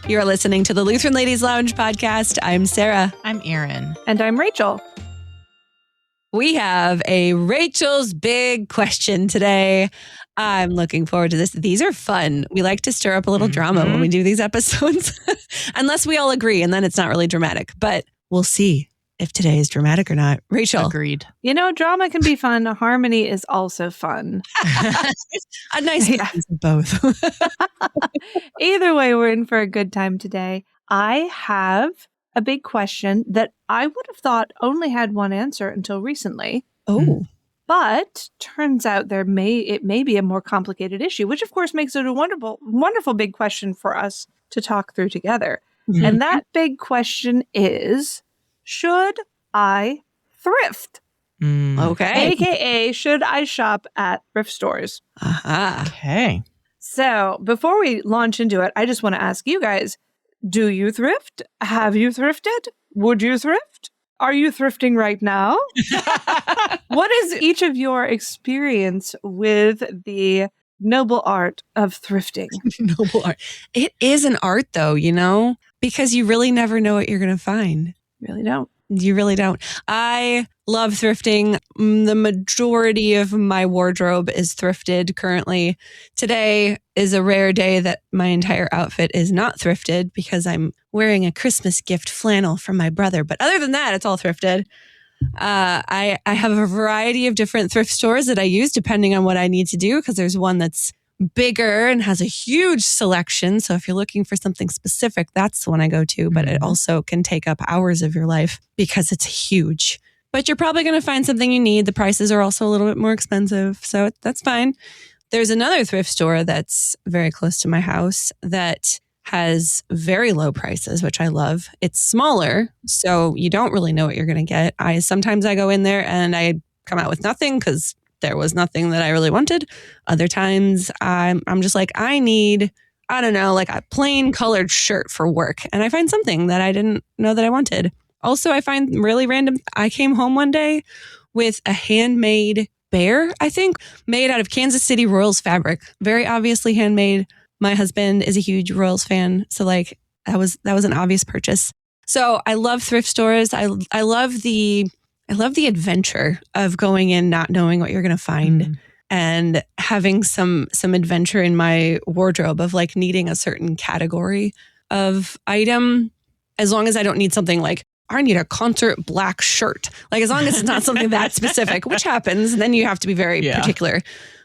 You're listening to the Lutheran Ladies Lounge podcast. I'm Sarah. I'm Erin. And I'm Rachel. We have a Rachel's Big Question today. I'm looking forward to this. These are fun. We like to stir up a little drama when we do these episodes, unless we all agree, and then it's not really dramatic. But we'll see if today is dramatic or not. Rachel. Agreed. You know, drama can be fun. Harmony is also fun. A nice balance of both. Either way, we're in for a good time today. I have a big question that I would have thought only had one answer until recently. Oh. But turns out it may be a more complicated issue, which of course makes it a wonderful big question for us to talk through together. Mm-hmm. And that big question is, should I thrift? Okay. AKA, should I shop at thrift stores? Okay. So before we launch into it, I just want to ask you guys, do you thrift? Have you thrifted? Would you thrift? Are you thrifting right now? What is each of your experience with the noble art of thrifting? Noble art. It is an art though, you know, because you really never know what you're going to find. Really don't. You really don't. I love thrifting. The majority of my wardrobe is thrifted currently. Today is a rare day that my entire outfit is not thrifted because I'm wearing a Christmas gift flannel from my brother. But other than that, it's all thrifted. I have a variety of different thrift stores that I use depending on what I need to do, because there's one that's bigger and has a huge selection. So if you're looking for something specific, that's the one I go to. But it also can take up hours of your life because it's huge. But you're probably going to find something you need. The prices are also a little bit more expensive. So that's fine. There's another thrift store that's very close to my house that has very low prices, which I love. It's smaller, so you don't really know what you're going to get. Sometimes I go in there and I come out with nothing because there was nothing that I really wanted. Other times I'm just like, I need, I don't know, like a plain colored shirt for work. And I find something that I didn't know that I wanted. Also, I find really random. I came home one day with a handmade bear, I think, made out of Kansas City Royals fabric. Very obviously handmade. My husband is a huge Royals fan. So like that was an obvious purchase. So I love thrift stores. I love the adventure of going in, not knowing what you're going to find and having some adventure in my wardrobe of like needing a certain category of item. As long as I don't need something like, I need a concert black shirt. Like as long as it's not something that specific, which happens, then you have to be very particular.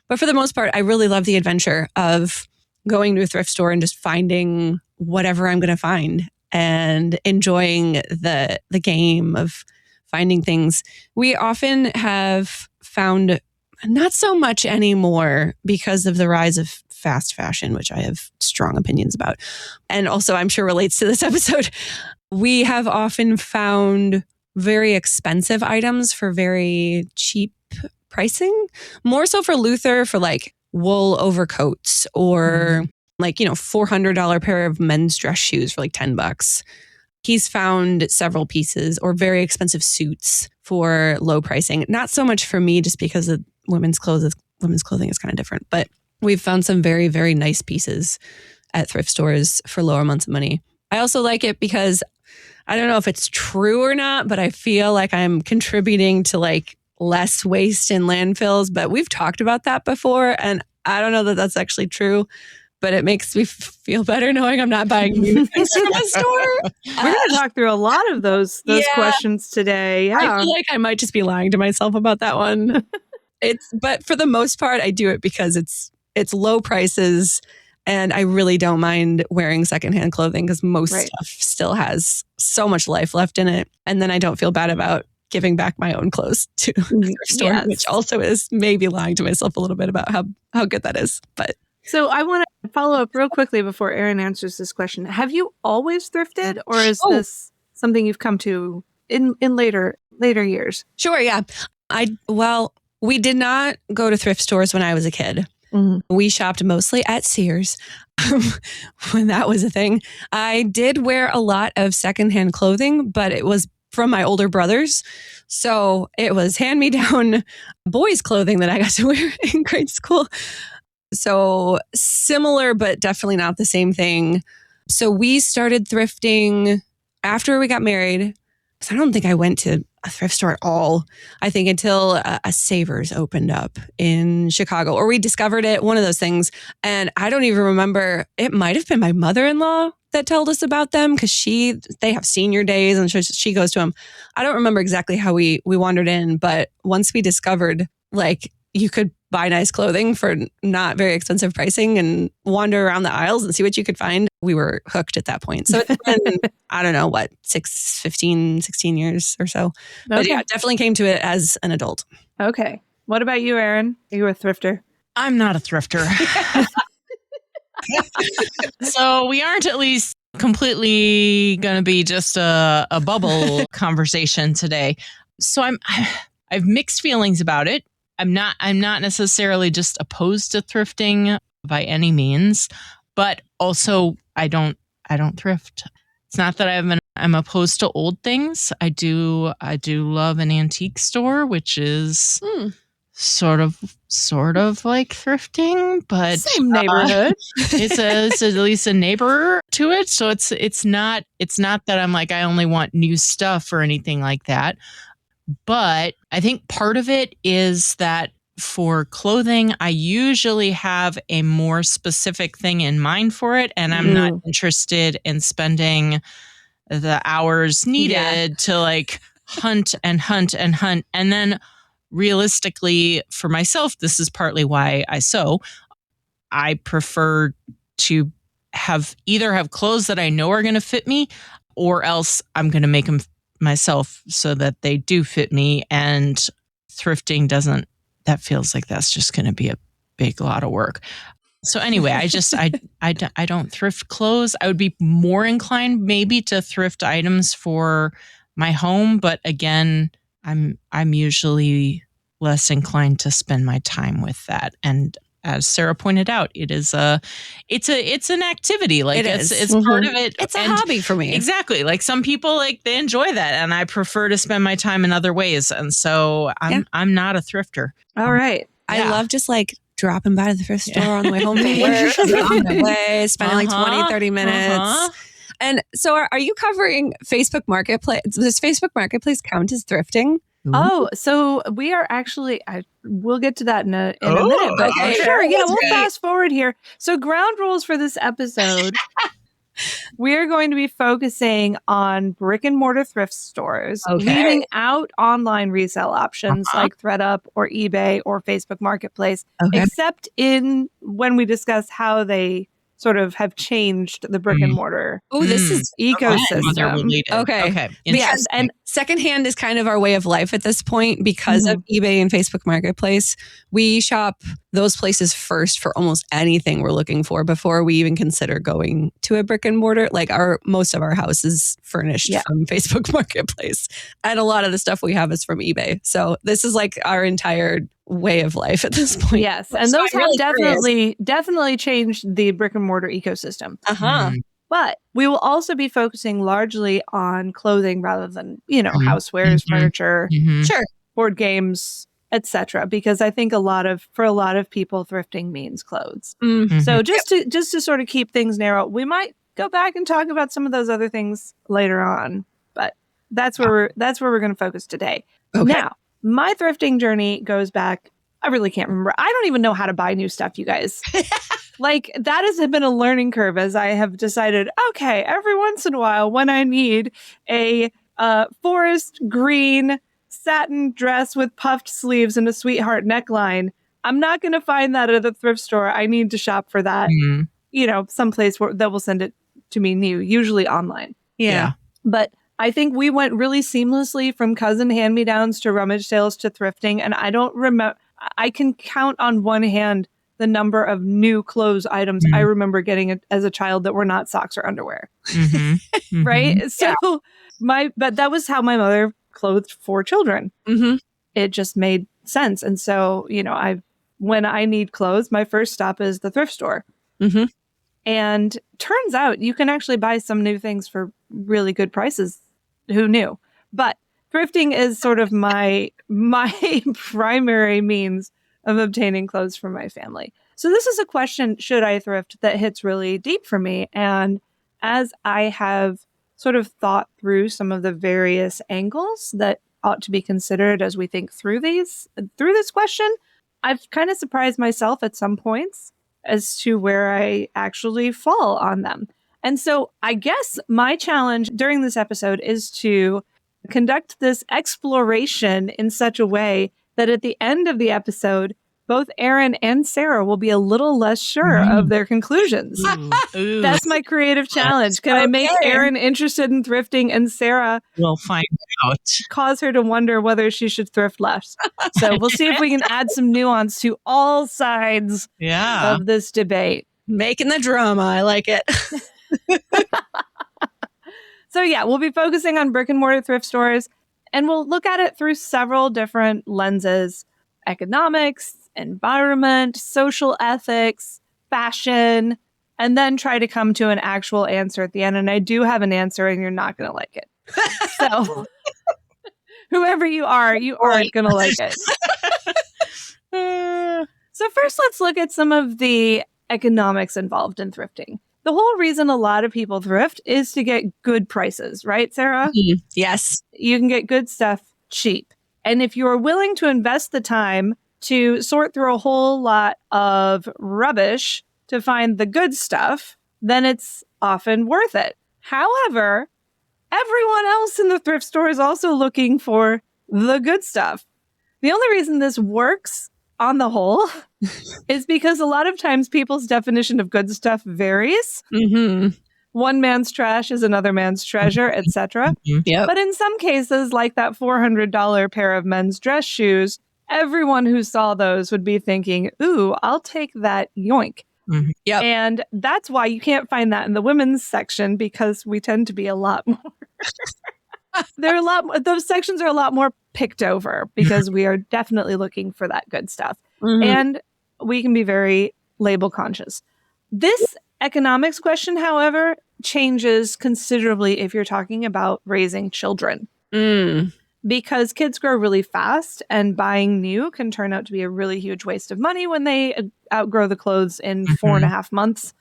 But for the most part, I really love the adventure of going to a thrift store and just finding whatever I'm going to find and enjoying the game of finding things. We often have found, not so much anymore because of the rise of fast fashion, which I have strong opinions about. And also I'm sure relates to this episode. We have often found very expensive items for very cheap pricing, more so for Luther, for like wool overcoats or like, you know, $400 pair of men's dress shoes for like $10. He's found several pieces or very expensive suits for low pricing. Not so much for me, just because of women's clothing is kind of different. But we've found some very, very nice pieces at thrift stores for lower amounts of money. I also like it because I don't know if it's true or not, but I feel like I'm contributing to like less waste in landfills. But we've talked about that before, and I don't know that that's actually true. But it makes me feel better knowing I'm not buying new things from the store. We're going to talk through a lot of those questions today. Yeah. I feel like I might just be lying to myself about that one. But for the most part, I do it because it's low prices, and I really don't mind wearing secondhand clothing because most stuff still has so much life left in it. And then I don't feel bad about giving back my own clothes to the thrift store, which also is maybe lying to myself a little bit about how good that is. But so I want to follow up real quickly before Erin answers this question. Have you always thrifted, or is this something you've come to in later years? Sure, yeah. We did not go to thrift stores when I was a kid. Mm-hmm. We shopped mostly at Sears when that was a thing. I did wear a lot of secondhand clothing, but it was from my older brothers. So it was hand-me-down boys' clothing that I got to wear in grade school. So similar, but definitely not the same thing. So we started thrifting after we got married. So I don't think I went to a thrift store at all. I think until a Savers opened up in Chicago, or we discovered it, one of those things. And I don't even remember. It might have been my mother-in-law that told us about them because they have senior days and she goes to them. I don't remember exactly how we wandered in, but once we discovered like you could buy nice clothing for not very expensive pricing and wander around the aisles and see what you could find, we were hooked at that point. So it's been, I don't know, 16 years or so. But yeah, definitely came to it as an adult. Okay. What about you, Erin? Are you a thrifter? I'm not a thrifter. So we aren't at least completely going to be just a bubble conversation today. So I have mixed feelings about it. I'm not necessarily just opposed to thrifting by any means, but also I don't thrift. It's not that I'm opposed to old things. I do love an antique store, which is sort of like thrifting, but same neighborhood. It's at least a neighbor to it. So it's not that I'm like I only want new stuff or anything like that. But I think part of it is that for clothing, I usually have a more specific thing in mind for it, and I'm not interested in spending the hours needed to like hunt and hunt and hunt. And then realistically, for myself, this is partly why I sew. I prefer to either have clothes that I know are going to fit me, or else I'm going to make them myself so that they do fit me. And thrifting that feels like that's just going to be a big lot of work. So anyway, I don't thrift clothes. I would be more inclined maybe to thrift items for my home, but again, I'm usually less inclined to spend my time with that. And as Sarah pointed out, it's an activity. Like it's part of it. It's a hobby for me. Exactly. Like some people they enjoy that, and I prefer to spend my time in other ways. And so I'm not a thrifter. All right. I love just like dropping by to the thrift store on the way home from work, on my way, spending like 20, 30 minutes. And so are you covering Facebook Marketplace? Does Facebook Marketplace count as thrifting? Oh, so we are actually, we'll get to that in a minute. But okay. Sure, yeah, we'll fast forward here. So ground rules for this episode, we're going to be focusing on brick and mortar thrift stores, leaving out online resale options like ThredUp or eBay or Facebook Marketplace, except when we discuss how they sort of have changed the brick and mortar this is ecosystem. Okay. Yes, and secondhand is kind of our way of life at this point because of eBay and Facebook Marketplace. We shop those places first for almost anything we're looking for before we even consider going to a brick and mortar. Like most of our house is furnished from Facebook Marketplace, and a lot of the stuff we have is from eBay. So this is like our entire way of life at this point. Yes, and those have definitely changed the brick and mortar ecosystem. But we will also be focusing largely on clothing rather than, housewares, furniture, board games, etc. Because I think for a lot of people, thrifting means clothes. So just to sort of keep things narrow, we might go back and talk about some of those other things later on. But that's where we're going to focus today. Now, my thrifting journey goes back. I really can't remember. I don't even know how to buy new stuff, you guys. Like that has been a learning curve as I have decided, okay, every once in a while when I need a forest green satin dress with puffed sleeves and a sweetheart neckline, I'm not going to find that at a thrift store. I need to shop for that, someplace that will send it to me new, usually online. Yeah. But I think we went really seamlessly from cousin hand-me-downs to rummage sales to thrifting. And I don't remember, I can count on one hand the number of new clothes items I remember getting as a child that were not socks or underwear. Right? So but that was how my mother clothed 4 children. It just made sense. And so, when I need clothes, my first stop is the thrift store. And turns out you can actually buy some new things for really good prices. Who knew? But thrifting is sort of my primary means of obtaining clothes for my family. So this is a question, should I thrift, that hits really deep for me. And as I have sort of thought through some of the various angles that ought to be considered as we think through this question, I've kind of surprised myself at some points as to where I actually fall on them. And so I guess my challenge during this episode is to conduct this exploration in such a way that at the end of the episode, both Aaron and Sarah will be a little less sure of their conclusions. Ooh. That's my creative challenge. Can I make Aaron interested in thrifting and Sarah We'll find out. cause her to wonder whether she should thrift less? So we'll see if we can add some nuance to all sides Yeah. of this debate. Making the drama. I like it. So yeah, we'll be focusing on brick and mortar thrift stores, and we'll look at it through several different lenses: economics, environment, social ethics, fashion, and then try to come to an actual answer at the end. And I do have an answer, and you're not going to like it. So whoever you aren't going to like it. So first, let's look at some of the economics involved in thrifting. The whole reason a lot of people thrift is to get good prices, right, Sarah? Yes. You can get good stuff cheap. And if you're willing to invest the time to sort through a whole lot of rubbish to find the good stuff, then it's often worth it. However, everyone else in the thrift store is also looking for the good stuff. The only reason this works on the whole is because a lot of times people's definition of good stuff varies. Mm-hmm. One man's trash is another man's treasure, etc. Yep. But in some cases, like that $400 pair of men's dress shoes, everyone who saw those would be thinking, ooh, I'll take that, yoink. Yep. And that's why you can't find that in the women's section, because we tend to be a lot more. Those sections are a lot more picked over because we are definitely looking for that good stuff. And we can be very label conscious. This economics question, however, changes considerably if you're talking about raising children. Because kids grow really fast, and buying new can turn out to be a really huge waste of money when they outgrow the clothes in 4.5 months.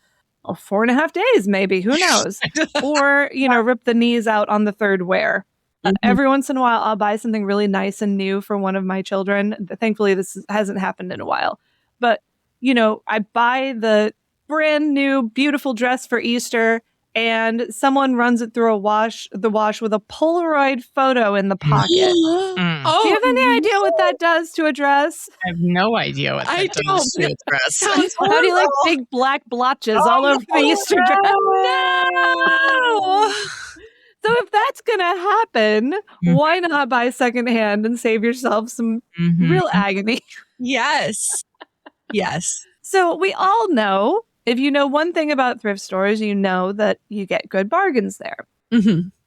Or 4.5 days, maybe. Who knows? Or, rip the knees out on the third wear. Every once in a while, I'll buy something really nice and new for one of my children. Thankfully, this hasn't happened in a while. But, I buy the brand new, beautiful dress for Easter, and someone runs it through the wash with a Polaroid photo in the pocket. Do you have any idea what that does to a dress? I have no idea what that does to a dress. How do you like big black blotches all over the Easter dress? No! So if that's going to happen, why not buy secondhand and save yourself some real agony? Yes. Yes. So we all know, if you know one thing about thrift stores, you know that you get good bargains there.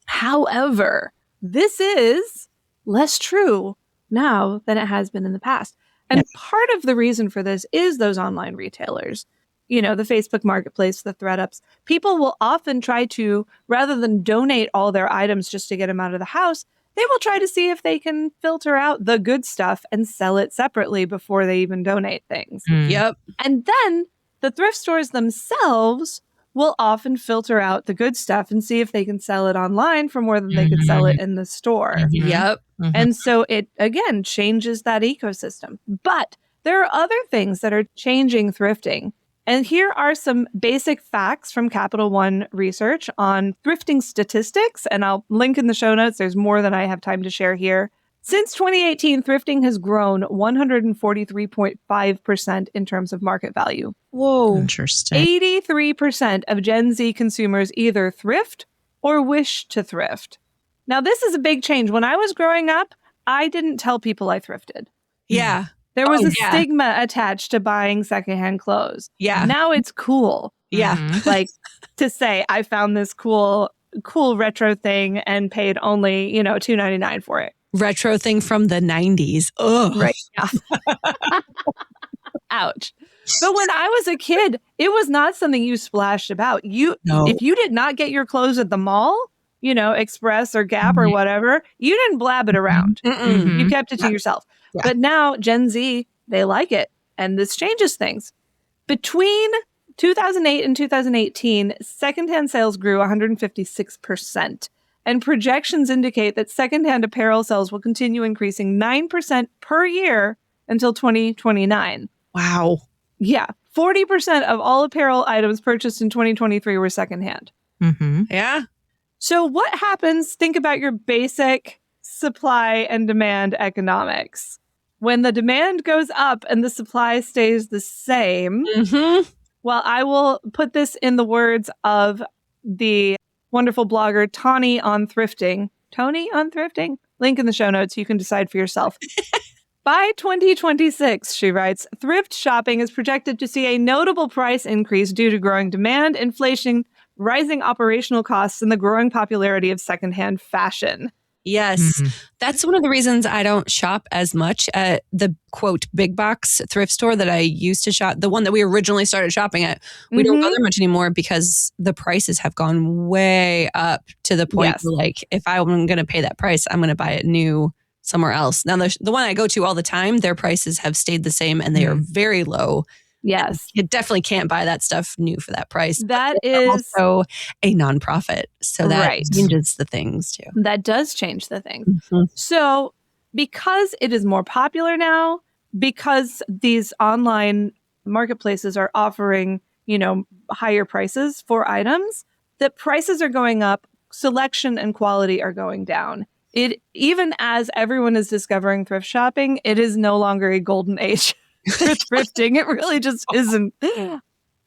However, this is less true now than it has been in the past. And part of the reason for this is those online retailers. The Facebook Marketplace, the ThredUps. People will often try to, rather than donate all their items just to get them out of the house, they will try to see if they can filter out the good stuff and sell it separately before they even donate things. Yep. And then the thrift stores themselves will often filter out the good stuff and see if they can sell it online for more than they could sell it in the store. Yep. And so it, again, changes that ecosystem. But there are other things that are changing thrifting. And here are some basic facts from Capital One research on thrifting statistics. And I'll link in the show notes. There's more than I have time to share here. Since 2018, thrifting has grown 143.5% in terms of market value. Whoa. Interesting. 83% of Gen Z consumers either thrift or wish to thrift. Now, this is a big change. When I was growing up, I didn't tell people I thrifted. Yeah. There was a stigma attached to buying secondhand clothes. Yeah. Now it's cool. Yeah. Like to say, I found this cool retro thing and paid only, $2.99 for it. Retro thing from the 90s. Ugh. Right. Yeah. Ouch. But when I was a kid, it was not something you splashed about. If you did not get your clothes at the mall, Express or Gap or whatever, you didn't blab it around. You kept it to yourself. Yeah. But now Gen Z, they like it. And this changes things. Between 2008 and 2018, secondhand sales grew 156%. And projections indicate that secondhand apparel sales will continue increasing 9% per year until 2029. Wow. Yeah. 40% of all apparel items purchased in 2023 were secondhand. Mm-hmm. Yeah. So what happens? Think about your basic supply and demand economics. When the demand goes up and the supply stays the same, well, I will put this in the words of the wonderful blogger ToniOnThrifting. ToniOnThrifting? Link in the show notes. You can decide for yourself. By 2026, she writes, thrift shopping is projected to see a notable price increase due to growing demand, inflation, rising operational costs, and the growing popularity of secondhand fashion. Yes. That's one of the reasons I don't shop as much at the quote big box thrift store that I used to shop, the one that we originally started shopping at. We don't go there much anymore because the prices have gone way up to the point where, like, if I'm going to pay that price, I'm going to buy it new somewhere else. Now, the one I go to all the time, their prices have stayed the same and they are very low. Yes. You definitely can't buy that stuff new for that price. That is also a nonprofit. So that changes the things too. That does change the thing. So because it is more popular now, because these online marketplaces are offering, higher prices for items, the prices are going up, selection and quality are going down. Even as everyone is discovering thrift shopping, it is no longer a golden age for thrifting. It really just isn't.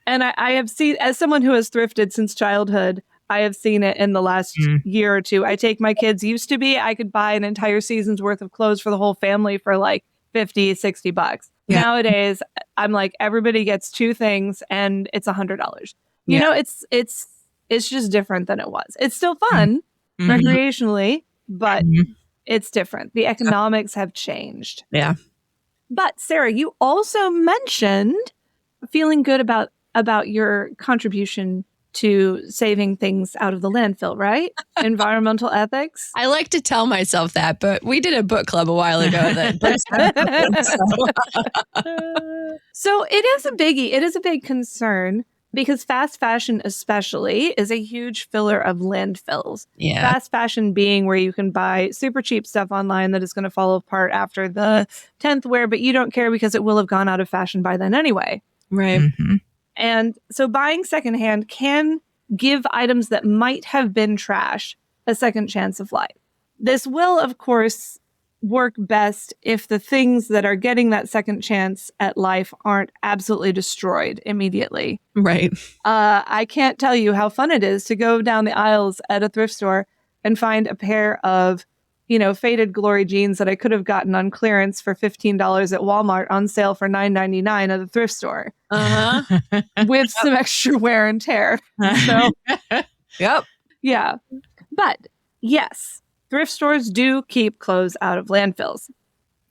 And I have seen, as someone who has thrifted since childhood, I have seen it in the last year or two. I take my kids. Used to be, I could buy an entire season's worth of clothes for the whole family for like $50, $60. Yeah. Nowadays, I'm like, everybody gets two things and it's $100. You know, it's just different than it was. It's still fun recreationally, but it's different. The economics have changed. Yeah. But Sarah, you also mentioned feeling good about your contribution to saving things out of the landfill, right? Environmental ethics. I like to tell myself that, but we did a book club a while ago. So it is a biggie. It is a big concern because fast fashion especially is a huge filler of landfills. Yeah. Fast fashion being where you can buy super cheap stuff online that is going to fall apart after the 10th wear, but you don't care because it will have gone out of fashion by then anyway. Right. And so buying secondhand can give items that might have been trash a second chance of life. This will, of course, work best if the things that are getting that second chance at life aren't absolutely destroyed immediately. Right. I can't tell you how fun it is to go down the aisles at a thrift store and find a pair of, faded glory jeans that I could have gotten on clearance for $15 at Walmart on sale for $9.99 at the thrift store. With some extra wear and tear. So, yeah. But yes, thrift stores do keep clothes out of landfills.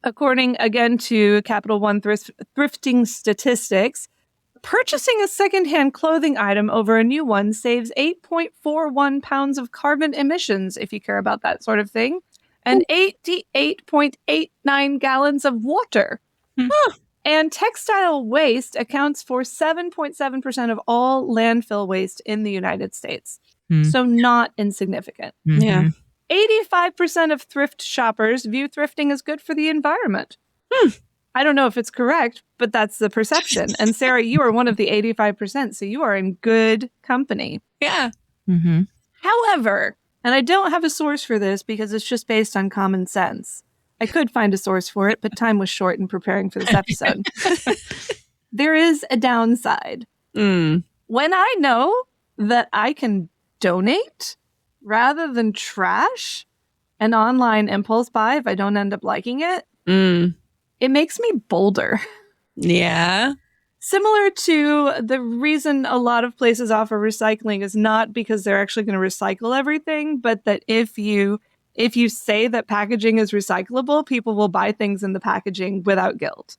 According, again, to Capital One thrifting statistics, purchasing a secondhand clothing item over a new one saves 8.41 pounds of carbon emissions, if you care about that sort of thing, and 88.89 gallons of water. And textile waste accounts for 7.7% of all landfill waste in the United States. So not insignificant. Yeah. 85% of thrift shoppers view thrifting as good for the environment. I don't know if it's correct, but that's the perception. And Sarah, you are one of the 85%, so you are in good company. Yeah. However, and I don't have a source for this because it's just based on common sense. I could find a source for it, but time was short in preparing for this episode. There is a downside. When I know that I can donate rather than trash an online impulse buy if I don't end up liking it, it makes me bolder. Yeah. Similar to the reason a lot of places offer recycling is not because they're actually going to recycle everything, but that if you say that packaging is recyclable, people will buy things in the packaging without guilt.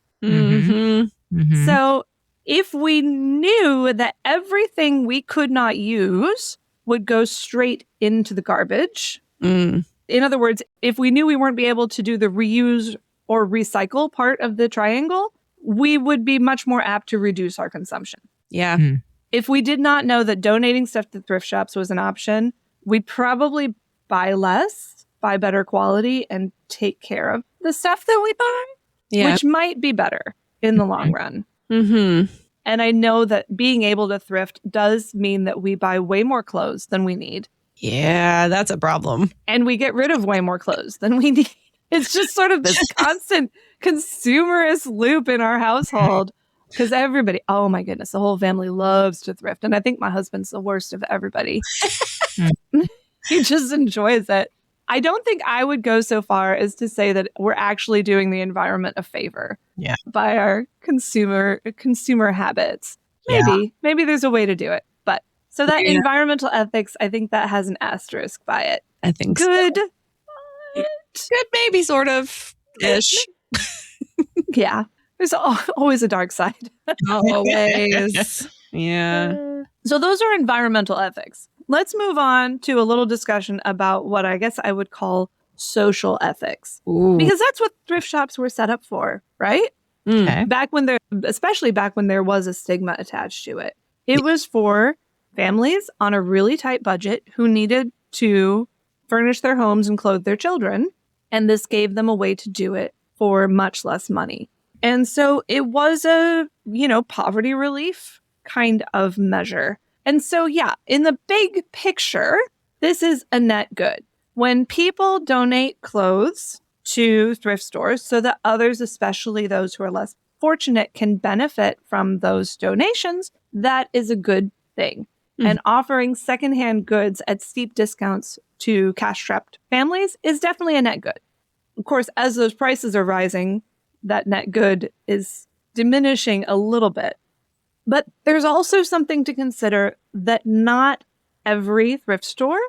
So if we knew that everything we could not use would go straight into the garbage, in other words, if we knew we weren't be able to do the reuse or recycle part of the triangle, we would be much more apt to reduce our consumption. Yeah. if we did not know that donating stuff to thrift shops was an option, we'd probably buy less, buy better quality, and take care of the stuff that we buy, which might be better in the long run. Mm-hmm. And I know that being able to thrift does mean that we buy way more clothes than we need. Yeah, that's a problem. And we get rid of way more clothes than we need. It's just sort of this constant consumerist loop in our household. Because everybody, oh my goodness, the whole family loves to thrift. And I think my husband's the worst of everybody. He just enjoys it. I don't think I would go so far as to say that we're actually doing the environment a favor by our consumer habits. Maybe there's a way to do it. But so that environmental ethics, I think that has an asterisk by it. I think good. Good, maybe sort of ish. Yeah. There's always a dark side. Always. Yeah. So those are environmental ethics. Let's move on to a little discussion about what I guess I would call social ethics. Ooh. Because that's what thrift shops were set up for, right? Okay. Especially back when there was a stigma attached to it. It was for families on a really tight budget who needed to furnish their homes and clothe their children. And this gave them a way to do it for much less money. And so it was a, poverty relief kind of measure. And so, in the big picture, this is a net good. When people donate clothes to thrift stores so that others, especially those who are less fortunate, can benefit from those donations, that is a good thing. And offering secondhand goods at steep discounts to cash-strapped families is definitely a net good. Of course, as those prices are rising, that net good is diminishing a little bit. But there's also something to consider that not every thrift store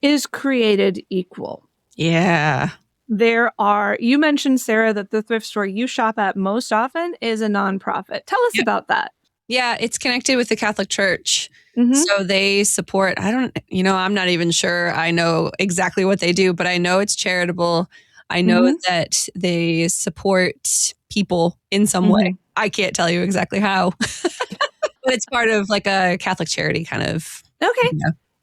is created equal. Yeah. You mentioned, Sarah, that the thrift store you shop at most often is a nonprofit. Tell us about that. Yeah, it's connected with the Catholic Church. Mm-hmm. So they support, I'm not even sure I know exactly what they do, but I know it's charitable. I know that they support people in some way. I can't tell you exactly how, but it's part of like a Catholic charity kind of. Okay.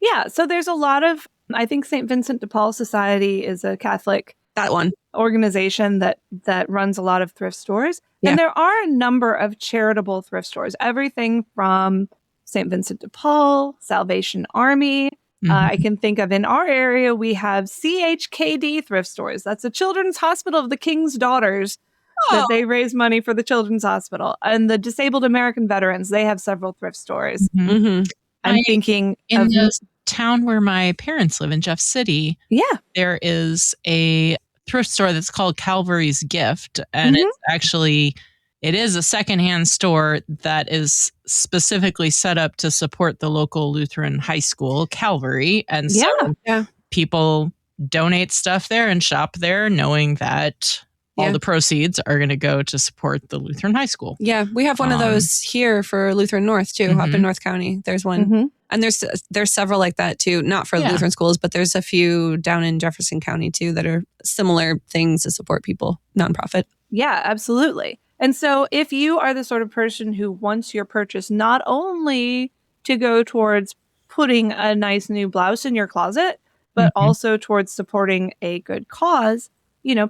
Yeah. So there's a lot of, I think St. Vincent de Paul Society is a Catholic organization that runs a lot of thrift stores. Yeah. And there are a number of charitable thrift stores, everything from St. Vincent de Paul, Salvation Army. I can think of in our area, we have CHKD thrift stores. That's the Children's Hospital of the King's Daughters. That they raise money for the Children's Hospital. And the Disabled American Veterans, they have several thrift stores. I'm thinking in the town where my parents live in Jeff City. Yeah. There is a thrift store that's called Calvary's Gift. And it is a secondhand store that is specifically set up to support the local Lutheran high school, Calvary. And so people donate stuff there and shop there knowing that all the proceeds are going to go to support the Lutheran high school. Yeah, we have one of those here for Lutheran North too, up in North County. There's one. And there's several like that too, not for Lutheran schools, but there's a few down in Jefferson County too that are similar things to support people, nonprofit. Yeah, absolutely. And so if you are the sort of person who wants your purchase not only to go towards putting a nice new blouse in your closet, but also towards supporting a good cause,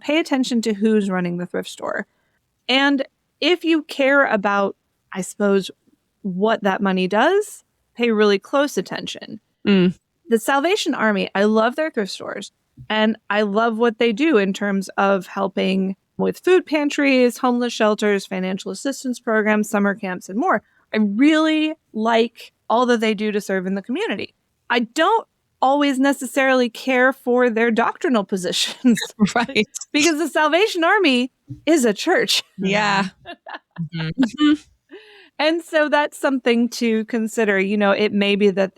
pay attention to who's running the thrift store. And if you care about, I suppose, what that money does, pay really close attention. The Salvation Army, I love their thrift stores. And I love what they do in terms of helping with food pantries, homeless shelters, financial assistance programs, summer camps, and more. I really like all that they do to serve in the community. I don't always necessarily care for their doctrinal positions. Right. Because the Salvation Army is a church. Yeah. And so that's something to consider. It may be that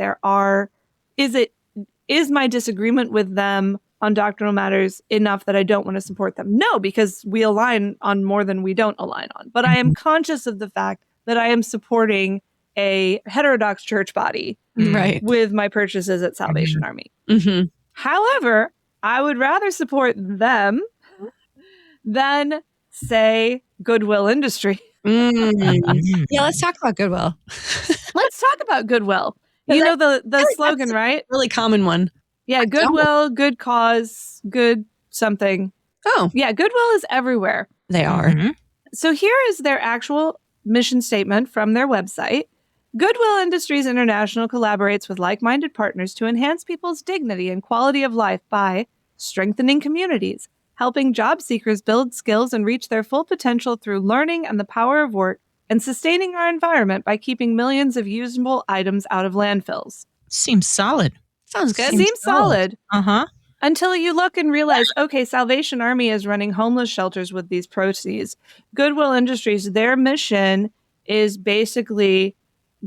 is my disagreement with them on doctrinal matters enough that I don't want to support them? No, because we align on more than we don't align on. But I am conscious of the fact that I am supporting a heterodox church body with my purchases at Salvation Army. However, I would rather support them than, say, Goodwill Industry. Yeah, let's talk about Goodwill. Let's let's talk about Goodwill. You know the slogan, right? Really common one. Yeah, Goodwill, good cause, good something. Oh, Yeah, Goodwill is everywhere. they are. Mhm. So here is their actual mission statement from their website. Goodwill Industries International collaborates with like-minded partners to enhance people's dignity and quality of life by strengthening communities, helping job seekers build skills and reach their full potential through learning and the power of work, and sustaining our environment by keeping millions of usable items out of landfills. Seems solid. Sounds good. Seems solid. Uh-huh. Until you look and realize, okay, Salvation Army is running homeless shelters with these proceeds. Goodwill Industries, their mission is basically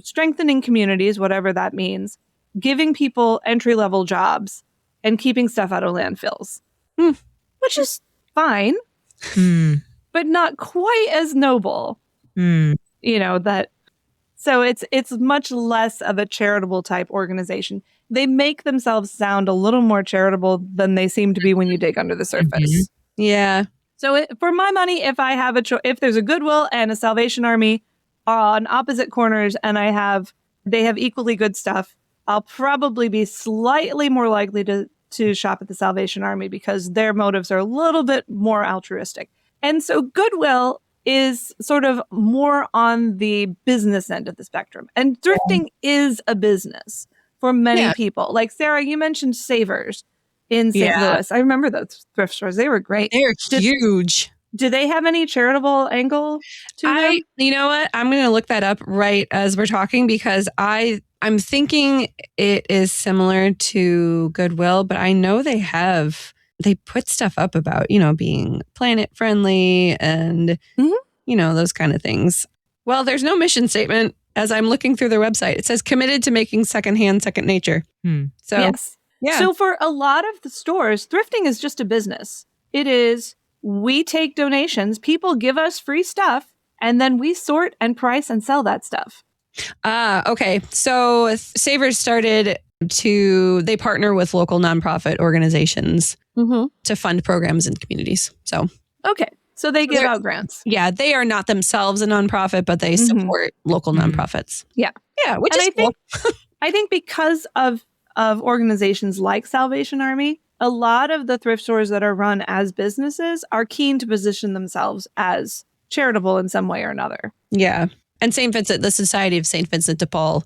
strengthening communities, whatever that means, giving people entry-level jobs, and keeping stuff out of landfills. Which is fine, but not quite as noble. You know, that. So it's much less of a charitable type organization. They make themselves sound a little more charitable than they seem to be when you dig under the surface. Yeah. So for my money, if I have if there's a Goodwill and a Salvation Army on opposite corners, and they have equally good stuff, I'll probably be slightly more likely to shop at the Salvation Army because their motives are a little bit more altruistic. And so Goodwill is sort of more on the business end of the spectrum. And thrifting is a business for many people. Like Sarah, you mentioned Savers in St. Louis. I remember those thrift stores. They were great. They're huge. Do they have any charitable angle to them? You know what? I'm going to look that up right as we're talking because I'm thinking it is similar to Goodwill, but I know they put stuff up about, being planet friendly and, those kind of things. Well, there's no mission statement as I'm looking through their website. It says committed to making secondhand second nature. So, yes. Yeah. So for a lot of the stores, thrifting is just a business. It is, we take donations, people give us free stuff, and then we sort and price and sell that stuff. Okay. So Savers they partner with local nonprofit organizations to fund programs in communities. So, okay. So they give out grants. Yeah. They are not themselves a nonprofit, but they support local nonprofits. Yeah. Yeah. Which is cool. I think because of organizations like Salvation Army, a lot of the thrift stores that are run as businesses are keen to position themselves as charitable in some way or another. Yeah. And the Society of St. Vincent de Paul,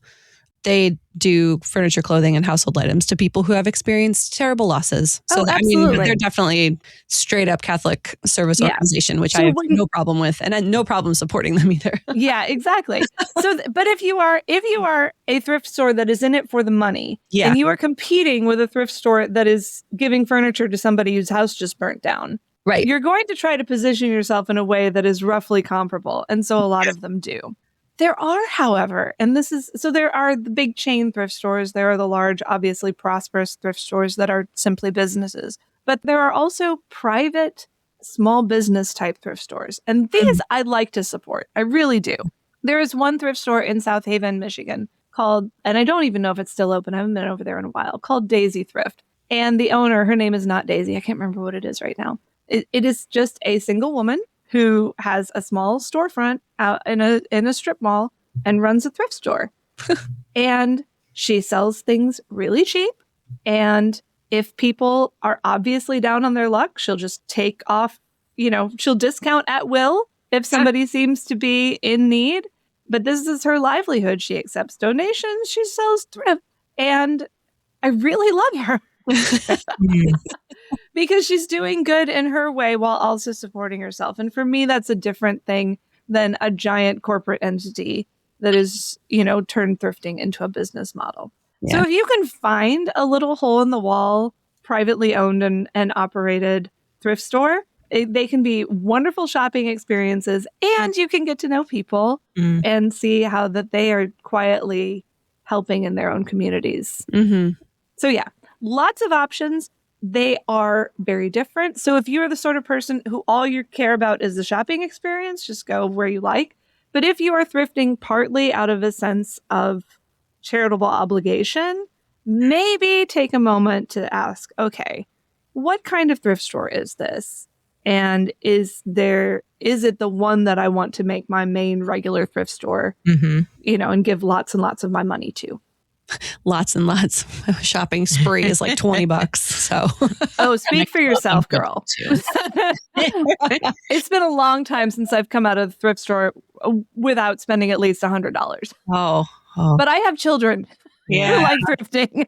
they do furniture, clothing, and household items to people who have experienced terrible losses. So absolutely. They're definitely straight up Catholic service organization, which I have no problem with, and I have no problem supporting them either. Yeah, exactly. So, but if you are a thrift store that is in it for the money, and you are competing with a thrift store that is giving furniture to somebody whose house just burnt down, right? You're going to try to position yourself in a way that is roughly comparable, and so a lot of them do. There are, however, there are the big chain thrift stores. There are the large, obviously prosperous thrift stores that are simply businesses. But there are also private, small business type thrift stores. And these I'd like to support. I really do. There is one thrift store in South Haven, Michigan called, and I don't even know if it's still open. I haven't been over there in a while, called Daisy Thrift. And the owner, her name is not Daisy. I can't remember what it is right now. It is just a single woman who has a small storefront out in a strip mall and runs a thrift store. And she sells things really cheap. And if people are obviously down on their luck, she'll just take off, she'll discount at will if somebody seems to be in need. But this is her livelihood. She accepts donations. She sells thrift. And I really love her. Because she's doing good in her way while also supporting herself. And for me, that's a different thing than a giant corporate entity that is, turned thrifting into a business model. Yeah. So if you can find a little hole in the wall, privately owned and operated thrift store, they can be wonderful shopping experiences, and you can get to know people and see how that they are quietly helping in their own communities. So yeah, lots of options. They are very different. So if you're the sort of person who all you care about is the shopping experience, just go where you like. But if you are thrifting partly out of a sense of charitable obligation, maybe take a moment to ask, okay, what kind of thrift store is this? And is it the one that I want to make my main regular thrift store, and give lots and lots of my money to? Lots and lots. Shopping spree is like $20. So, oh, speak for yourself, girl. It's been a long time since I've come out of the thrift store without spending at least $100. Oh. But I have children who like thrifting.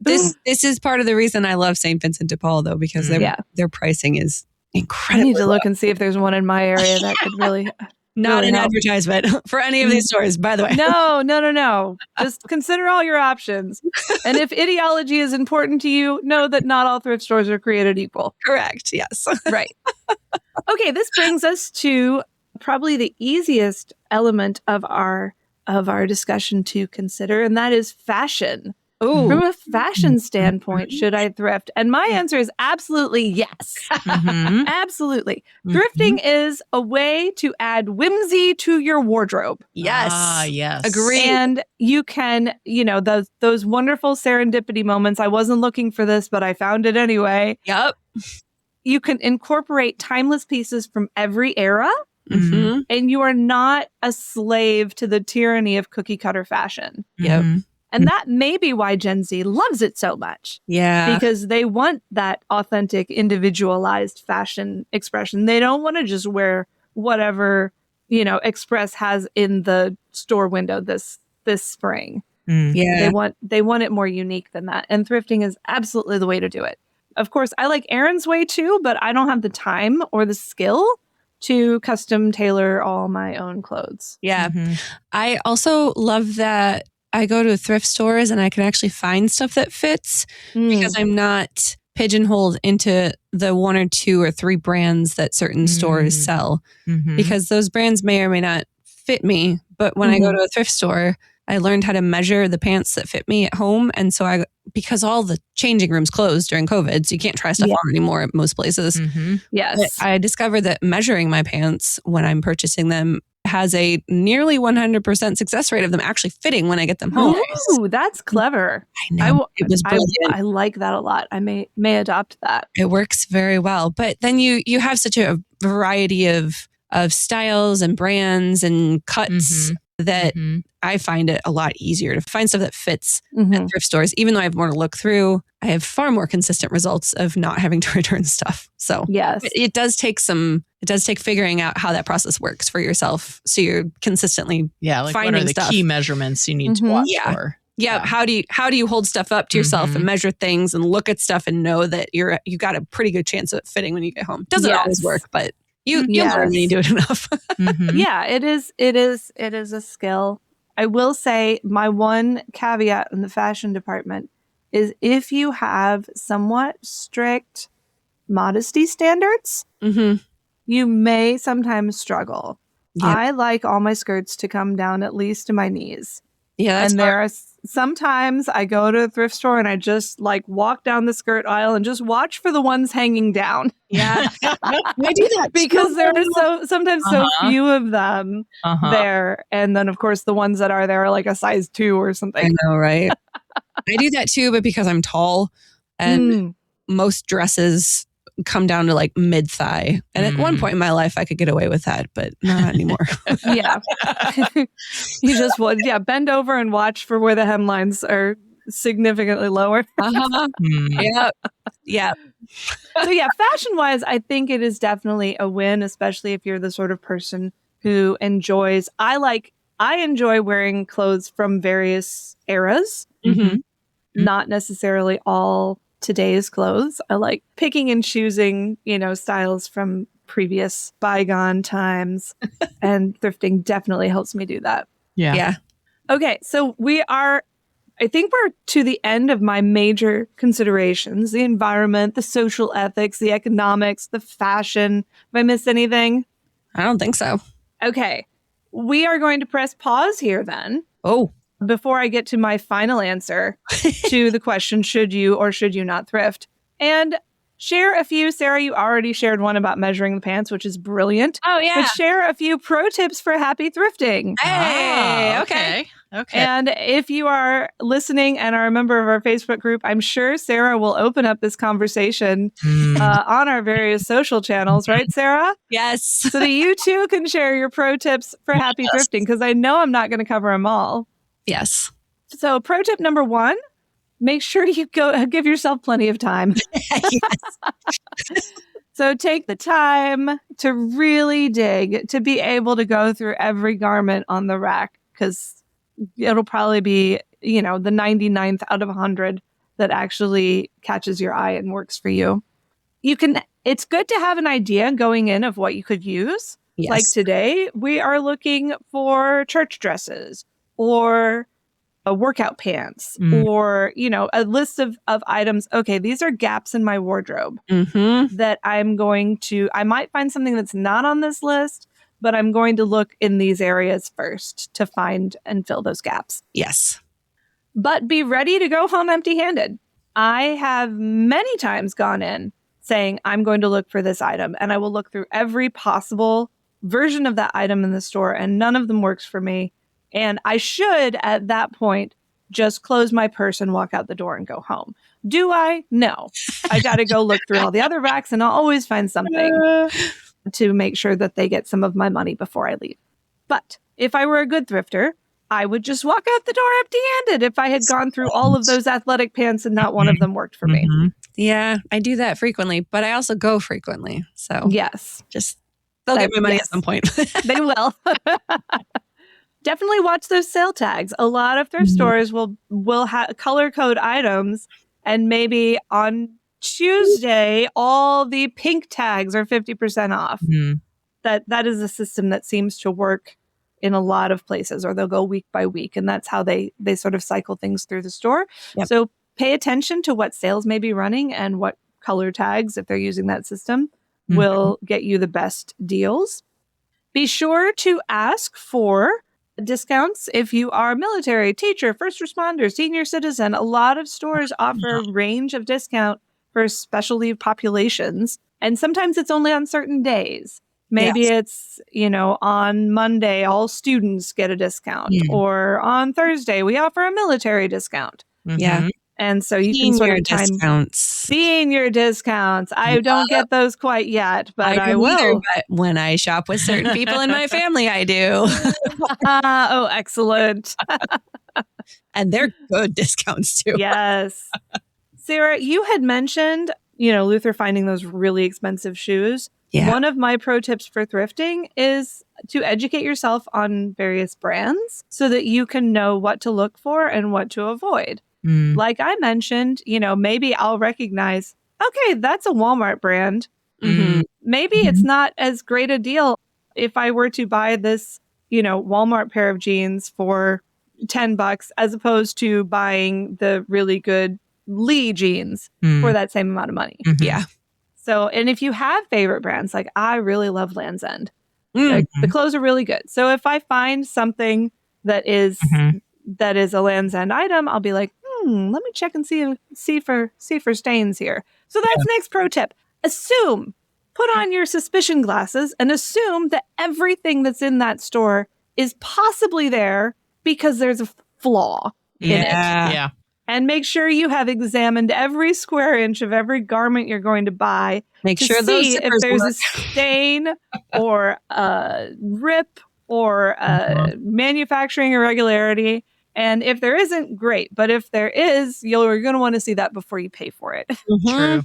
This is part of the reason I love St. Vincent de Paul, though, because their pricing is incredible. I need to look and see if there's one in my area that could really. Not really an help. Advertisement for any of these stores, by the way. No. Just consider all your options. And if ideology is important to you, know that not all thrift stores are created equal. Correct. Yes. Right. Okay, this brings us to probably the easiest element of our discussion to consider, and that is fashion. Ooh. From a fashion standpoint, should I thrift? And my answer is absolutely yes. Absolutely. Thrifting is a way to add whimsy to your wardrobe. Yes. Yes. Agree. And you can, those wonderful serendipity moments. I wasn't looking for this, but I found it anyway. Yep. You can incorporate timeless pieces from every era. Mm-hmm. And you are not a slave to the tyranny of cookie cutter fashion. Yep. And that may be why Gen Z loves it so much. Yeah. Because they want that authentic, individualized fashion expression. They don't want to just wear whatever, Express has in the store window this spring. Yeah. They want it more unique than that. And thrifting is absolutely the way to do it. Of course, I like Erin's way too, but I don't have the time or the skill to custom tailor all my own clothes. Yeah. I also love that I go to thrift stores and I can actually find stuff that fits because I'm not pigeonholed into the 1 or 2 or 3 brands that certain stores sell because those brands may or may not fit me. But when I go to a thrift store, I learned how to measure the pants that fit me at home. And so because all the changing rooms closed during COVID, so you can't try stuff on anymore at most places. Yes. I discovered that measuring my pants when I'm purchasing them has a nearly 100% success rate of them actually fitting when I get them home. Ooh, that's clever. I know. It was brilliant. I like that a lot. I may adopt that. It works very well. But then you have such a variety of styles and brands and cuts that I find it a lot easier to find stuff that fits at thrift stores. Even though I have more to look through, I have far more consistent results of not having to return stuff. So yes, it does take figuring out how that process works for yourself. So you're consistently like finding what are the stuff. Key measurements you need to watch for. Yeah. How do you hold stuff up to yourself and measure things and look at stuff and know that you got a pretty good chance of it fitting when you get home? Doesn't always work, but you learn when you do it enough. Yeah, it is a skill. I will say my one caveat in the fashion department is if you have somewhat strict modesty standards, you may sometimes struggle. Yep. I like all my skirts to come down at least to my knees. Yeah, that's and there are sometimes I go to a thrift store and I just walk down the skirt aisle and just watch for the ones hanging down. Yeah, I do that because there are sometimes so few of them there, and then of course the ones that are there are like a size 2 or something. I know, right? I do that too, but because I'm tall, and most dresses come down to mid thigh. And at one point in my life, I could get away with that, but not anymore. Yeah. You just would, bend over and watch for where the hemlines are significantly lower. Yeah. So fashion-wise, I think it is definitely a win, especially if you're the sort of person who enjoys. I enjoy wearing clothes from various eras, not necessarily all today's clothes. I like picking and choosing, styles from previous bygone times, and thrifting definitely helps me do that. Yeah. Okay, so I think we're to the end of my major considerations: the environment, the social ethics, the economics, the fashion. Have I missed anything? I don't think so. Okay, we are going to press pause here then. Oh. Before I get to my final answer to the question, should you or should you not thrift? And share a few. Sarah, you already shared one about measuring the pants, which is brilliant. Oh, yeah. But share a few pro tips for happy thrifting. Hey, okay. And if you are listening and are a member of our Facebook group, I'm sure Sarah will open up this conversation on our various social channels, right, Sarah? Yes. So that you too can share your pro tips for happy thrifting, because I know I'm not going to cover them all. Yes. So pro tip number 1, make sure you give yourself plenty of time. So take the time to really dig, to be able to go through every garment on the rack, because it'll probably be, the 99th out of 100 that actually catches your eye and works for you. It's good to have an idea going in of what you could use. Yes. Like today, we are looking for church dresses or workout pants or, a list of items. Okay, these are gaps in my wardrobe that I might find something that's not on this list, but I'm going to look in these areas first to find and fill those gaps. Yes. But be ready to go home empty-handed. I have many times gone in saying, I'm going to look for this item, and I will look through every possible version of that item in the store, and none of them works for me. And I should, at that point, just close my purse and walk out the door and go home. Do I? No. I got to go look through all the other racks, and I'll always find something to make sure that they get some of my money before I leave. But if I were a good thrifter, I would just walk out the door empty-handed if I had gone through all of those athletic pants and not one of them worked for me. Yeah, I do that frequently, but I also go frequently. So yes, they'll get my money at some point. They will. Definitely watch those sale tags. A lot of thrift stores will have color code items, and maybe on Tuesday, all the pink tags are 50% off. That is a system that seems to work in a lot of places, or they'll go week by week, and that's how they sort of cycle things through the store. Yep. So pay attention to what sales may be running and what color tags, if they're using that system, will get you the best deals. Be sure to ask for discounts if you are military, teacher, first responder, senior citizen. A lot of stores offer a range of discount for special leave populations, and sometimes it's only on certain days. Maybe it's, on Monday, all students get a discount, or on Thursday, we offer a military discount. Yeah. And so you can sort of senior discounts. I don't get those quite yet, but I will. Either, but when I shop with certain people in my family, I do. Oh, excellent. And they're good discounts too. Yes. Sarah, you had mentioned, Luther finding those really expensive shoes. Yeah. One of my pro tips for thrifting is to educate yourself on various brands so that you can know what to look for and what to avoid. Like I mentioned, maybe I'll recognize, okay, that's a Walmart brand. Maybe it's not as great a deal if I were to buy this, Walmart pair of jeans for $10 as opposed to buying the really good Lee jeans for that same amount of money. Yeah. So, and if you have favorite brands, like I really love Land's End. Like, the clothes are really good. So if I find something that is a Land's End item, I'll be like, let me check and see for stains here. So that's next pro tip. Put on your suspicion glasses and assume that everything that's in that store is possibly there because there's a flaw in it. Yeah. And make sure you have examined every square inch of every garment you're going to buy. Make sure those see if there's a stain or a rip or a manufacturing irregularity. And if there isn't, great. But if there is, you're going to want to see that before you pay for it. True.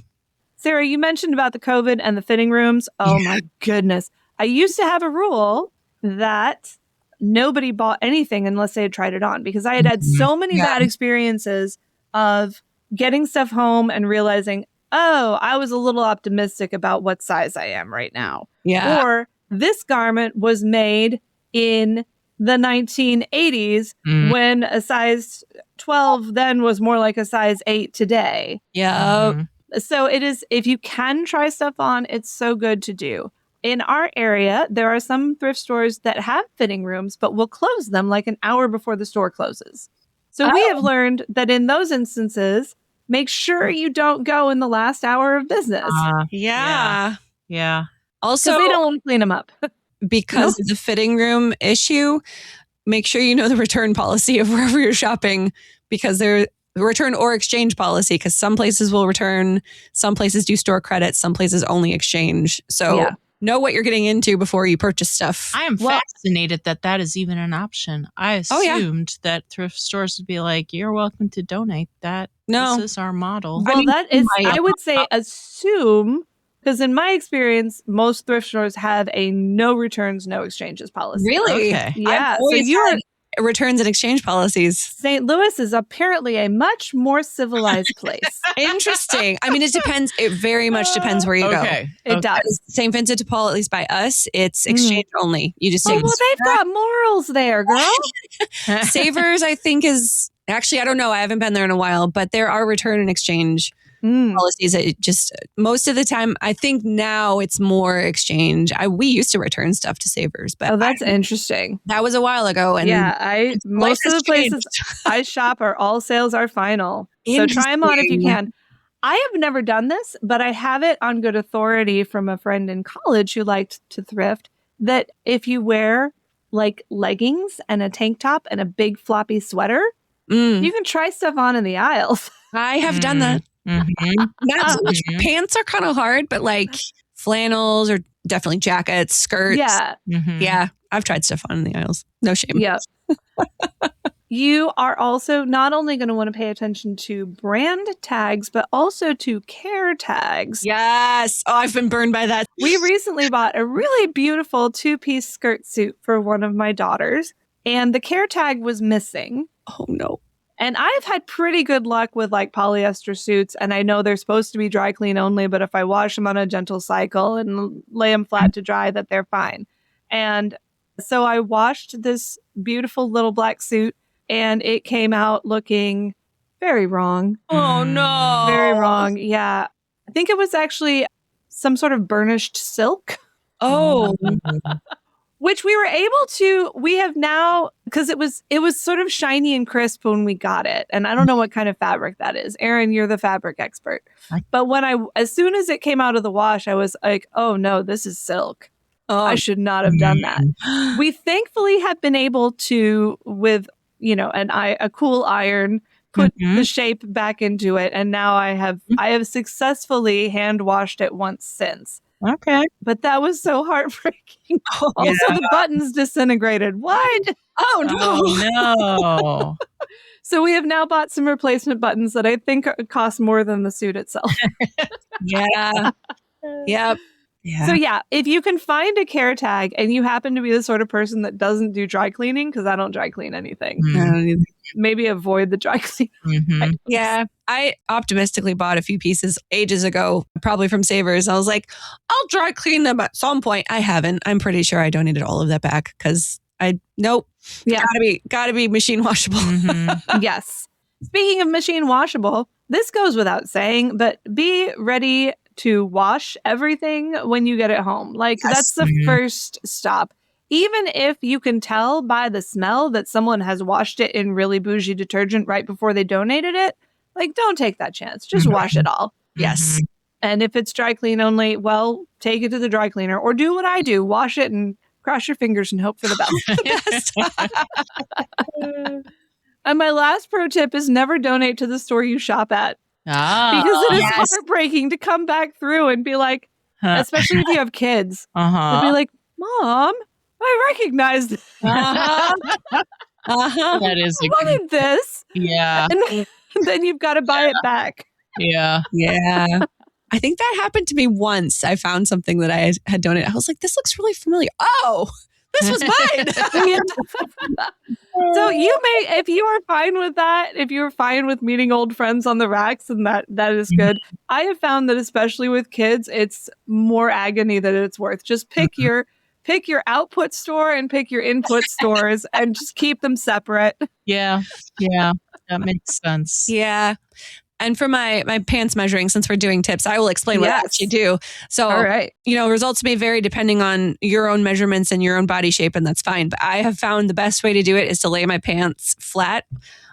Sarah, you mentioned about the COVID and the fitting rooms. Oh my goodness. I used to have a rule that nobody bought anything unless they had tried it on, because I had so many bad experiences of getting stuff home and realizing, oh, I was a little optimistic about what size I am right now. Yeah. Or this garment was made in the 1980s when a size 12 then was more like a size 8 today. Yeah. So it is, if you can try stuff on, it's so good to do. In our area, there are some thrift stores that have fitting rooms, but will close them like an hour before the store closes. So we have learned that in those instances, make sure you don't go in the last hour of business. Yeah. Yeah. Also, Because they don't want to clean them up. because of the fitting room issue, make sure you know the return policy of wherever you're shopping, because they're return or exchange policy, because some places will return, some places do store credit, some places only exchange. So know what you're getting into before you purchase stuff. I am fascinated that is even an option. I assumed that thrift stores would be like, you're welcome to donate that. No. This is our model. Well, I would say assume, because in my experience, most thrift stores have a no returns, no exchanges policy. Really? Okay. Yeah. So you're returns and exchange policies. St. Louis is apparently a much more civilized place. Interesting. I mean, it depends. It very much depends where you go. It does. St. Vincent de Paul, at least by us, it's exchange only. You just take well, they've got morals there, girl. Savers, I think, is actually, I don't know. I haven't been there in a while, but there are return and exchange policies. That just most of the time, I think now it's more exchange. We used to return stuff to Savers, but that's interesting. That was a while ago. And most of the places I shop are all sales are final. So try them on if you can. I have never done this, but I have it on good authority from a friend in college who liked to thrift, that if you wear like leggings and a tank top and a big floppy sweater, you can try stuff on in the aisles. I have done that. Not so much. Pants are kind of hard, but like flannels or definitely jackets, skirts. Yeah. I've tried stuff on in the aisles. No shame. Yeah. You are also not only going to want to pay attention to brand tags, but also to care tags. Yes. Oh, I've been burned by that. We recently bought a really beautiful 2-piece skirt suit for one of my daughters, and the care tag was missing. Oh, no. And I've had pretty good luck with like polyester suits, and I know they're supposed to be dry clean only, but if I wash them on a gentle cycle and lay them flat to dry, that they're fine. And so I washed this beautiful little black suit, and it came out looking very wrong. Oh, no. Very wrong. Yeah. I think it was actually some sort of burnished silk. Oh. Which we have now, because it was sort of shiny and crisp when we got it. And I don't know what kind of fabric that is. Erin, you're the fabric expert. But as soon as it came out of the wash, I was like, oh no, this is silk. Oh, I should not have done that. We thankfully have been able to, with, a cool iron, put the shape back into it. And now I have successfully hand washed it once since. Okay. But that was so heartbreaking. Also, the buttons disintegrated. What? Oh, no. Oh, no. So we have now bought some replacement buttons that I think cost more than the suit itself. Yeah. Yep. Yeah. So if you can find a care tag and you happen to be the sort of person that doesn't do dry cleaning, because I don't dry clean anything, maybe avoid the dry cleaning. Yeah. I optimistically bought a few pieces ages ago, probably from Savers. I was like, I'll dry clean them at some point. I haven't. I'm pretty sure I donated all of that back because nope. Yeah. Gotta be machine washable. Yes. Speaking of machine washable, this goes without saying, but be ready to wash everything when you get it home. Like that's the first stop. Even if you can tell by the smell that someone has washed it in really bougie detergent right before they donated it, like don't take that chance. Just wash it all. Yes. And if it's dry clean only, well, take it to the dry cleaner or do what I do. Wash it and cross your fingers and hope for the best. And my last pro tip is never donate to the store you shop at. Because it is heartbreaking to come back through and be like, especially if you have kids, they'll be like, Mom, I recognize this. That is I wanted this. Yeah. And then you've got to buy it back. Yeah. Yeah. I think that happened to me once. I found something that I had donated. I was like, this looks really familiar. Oh, this was mine. So you may, if you are fine with that, if you're fine with meeting old friends on the racks, and that is good. I have found that especially with kids, it's more agony than it's worth. Just pick your output store and pick your input stores and just keep them separate. Yeah. Yeah. That makes sense. Yeah. And for my pants measuring, since we're doing tips, I will explain what I actually do. So, all right. Results may vary depending on your own measurements and your own body shape, and that's fine. But I have found the best way to do it is to lay my pants flat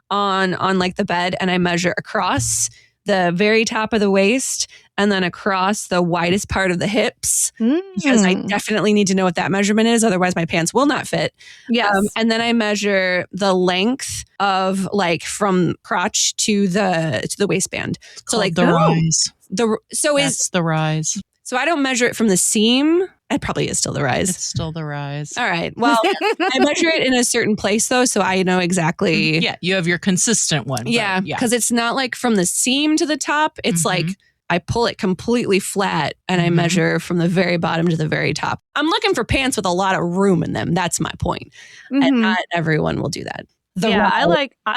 on like the bed, and I measure across the very top of the waist and then across the widest part of the hips because I definitely need to know what that measurement is. Otherwise, my pants will not fit. Yes. And then I measure the length of like from crotch to the waistband. So like the rise. That's the rise. So I don't measure it from the seam. It probably is still the rise. It's still the rise. All right. Well, I measure it in a certain place though, so I know exactly. Yeah, you have your consistent one. Yeah, because it's not like from the seam to the top. It's like I pull it completely flat and I measure from the very bottom to the very top. I'm looking for pants with a lot of room in them. That's my point. And not everyone will do that. I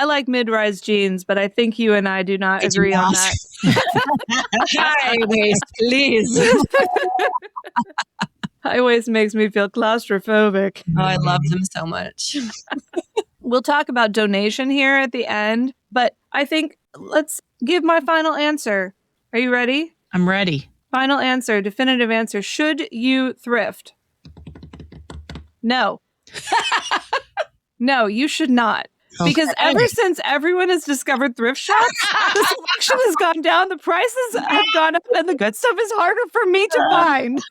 like mid-rise jeans, but I think you and I do not agree on that. High waist, please. High waist makes me feel claustrophobic. Oh, I love them so much. We'll talk about donation here at the end, but I think let's give my final answer. Are you ready? I'm ready. Final answer, definitive answer. Should you thrift? No. No, you should not. Because ever since everyone has discovered thrift shops, the selection has gone down, the prices have gone up, and the good stuff is harder for me to find.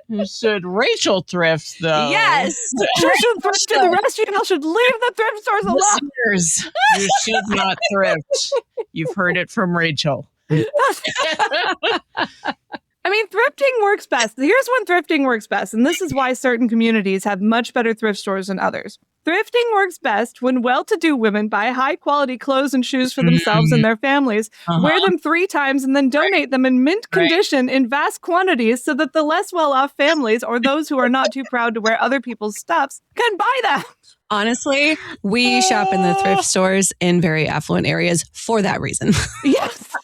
You should Rachel thrift, though. Yes. You should thrift, and the rest of y'all should leave the thrift stores alone. Listeners, you should not thrift. You've heard it from Rachel. I mean, thrifting works best. Here's when thrifting works best, and this is why certain communities have much better thrift stores than others. Thrifting works best when well-to-do women buy high-quality clothes and shoes for themselves and their families, wear them 3 times, and then donate them in mint condition in vast quantities so that the less well-off families or those who are not too proud to wear other people's stuffs can buy them. Honestly, we shop in the thrift stores in very affluent areas for that reason. Yes.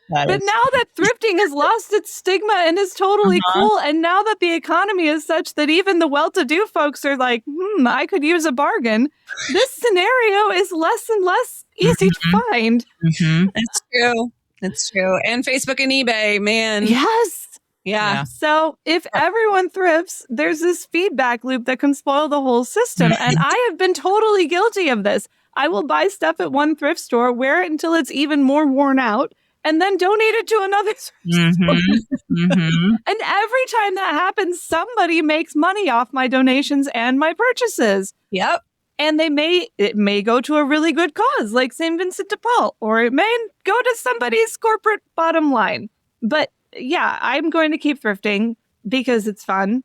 But now that thrifting has lost its stigma and is totally cool, and now that the economy is such that even the well-to-do folks are like, I could use a bargain, this scenario is less and less easy to find. It's true. It's true. And Facebook and eBay, man. Yes. Yeah. So if everyone thrifts, there's this feedback loop that can spoil the whole system. And I have been totally guilty of this. I will buy stuff at one thrift store, wear it until it's even more worn out, and then donate it to another thrift store. And every time that happens, somebody makes money off my donations and my purchases. Yep. And it may go to a really good cause, like St. Vincent de Paul, or it may go to somebody's corporate bottom line. But yeah, I'm going to keep thrifting because it's fun,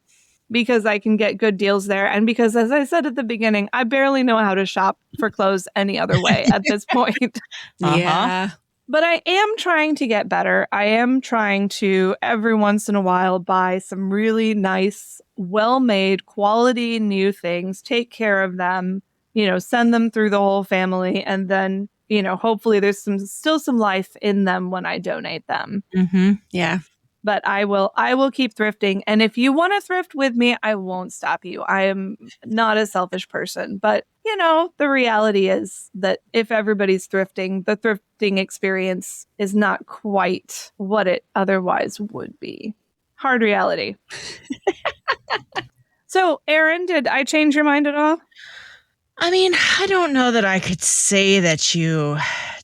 because I can get good deals there, and because, as I said at the beginning, I barely know how to shop for clothes any other way at this point. Yeah. But I am trying to get better. I am trying to, every once in a while, buy some really nice, well-made, quality new things, take care of them, send them through the whole family, and then, hopefully there's still some life in them when I donate them. Yeah. But I will keep thrifting. And if you want to thrift with me, I won't stop you. I am not a selfish person. But, the reality is that if everybody's thrifting, the thrifting experience is not quite what it otherwise would be. Hard reality. So, Erin, did I change your mind at all? I mean, I don't know that I could say that you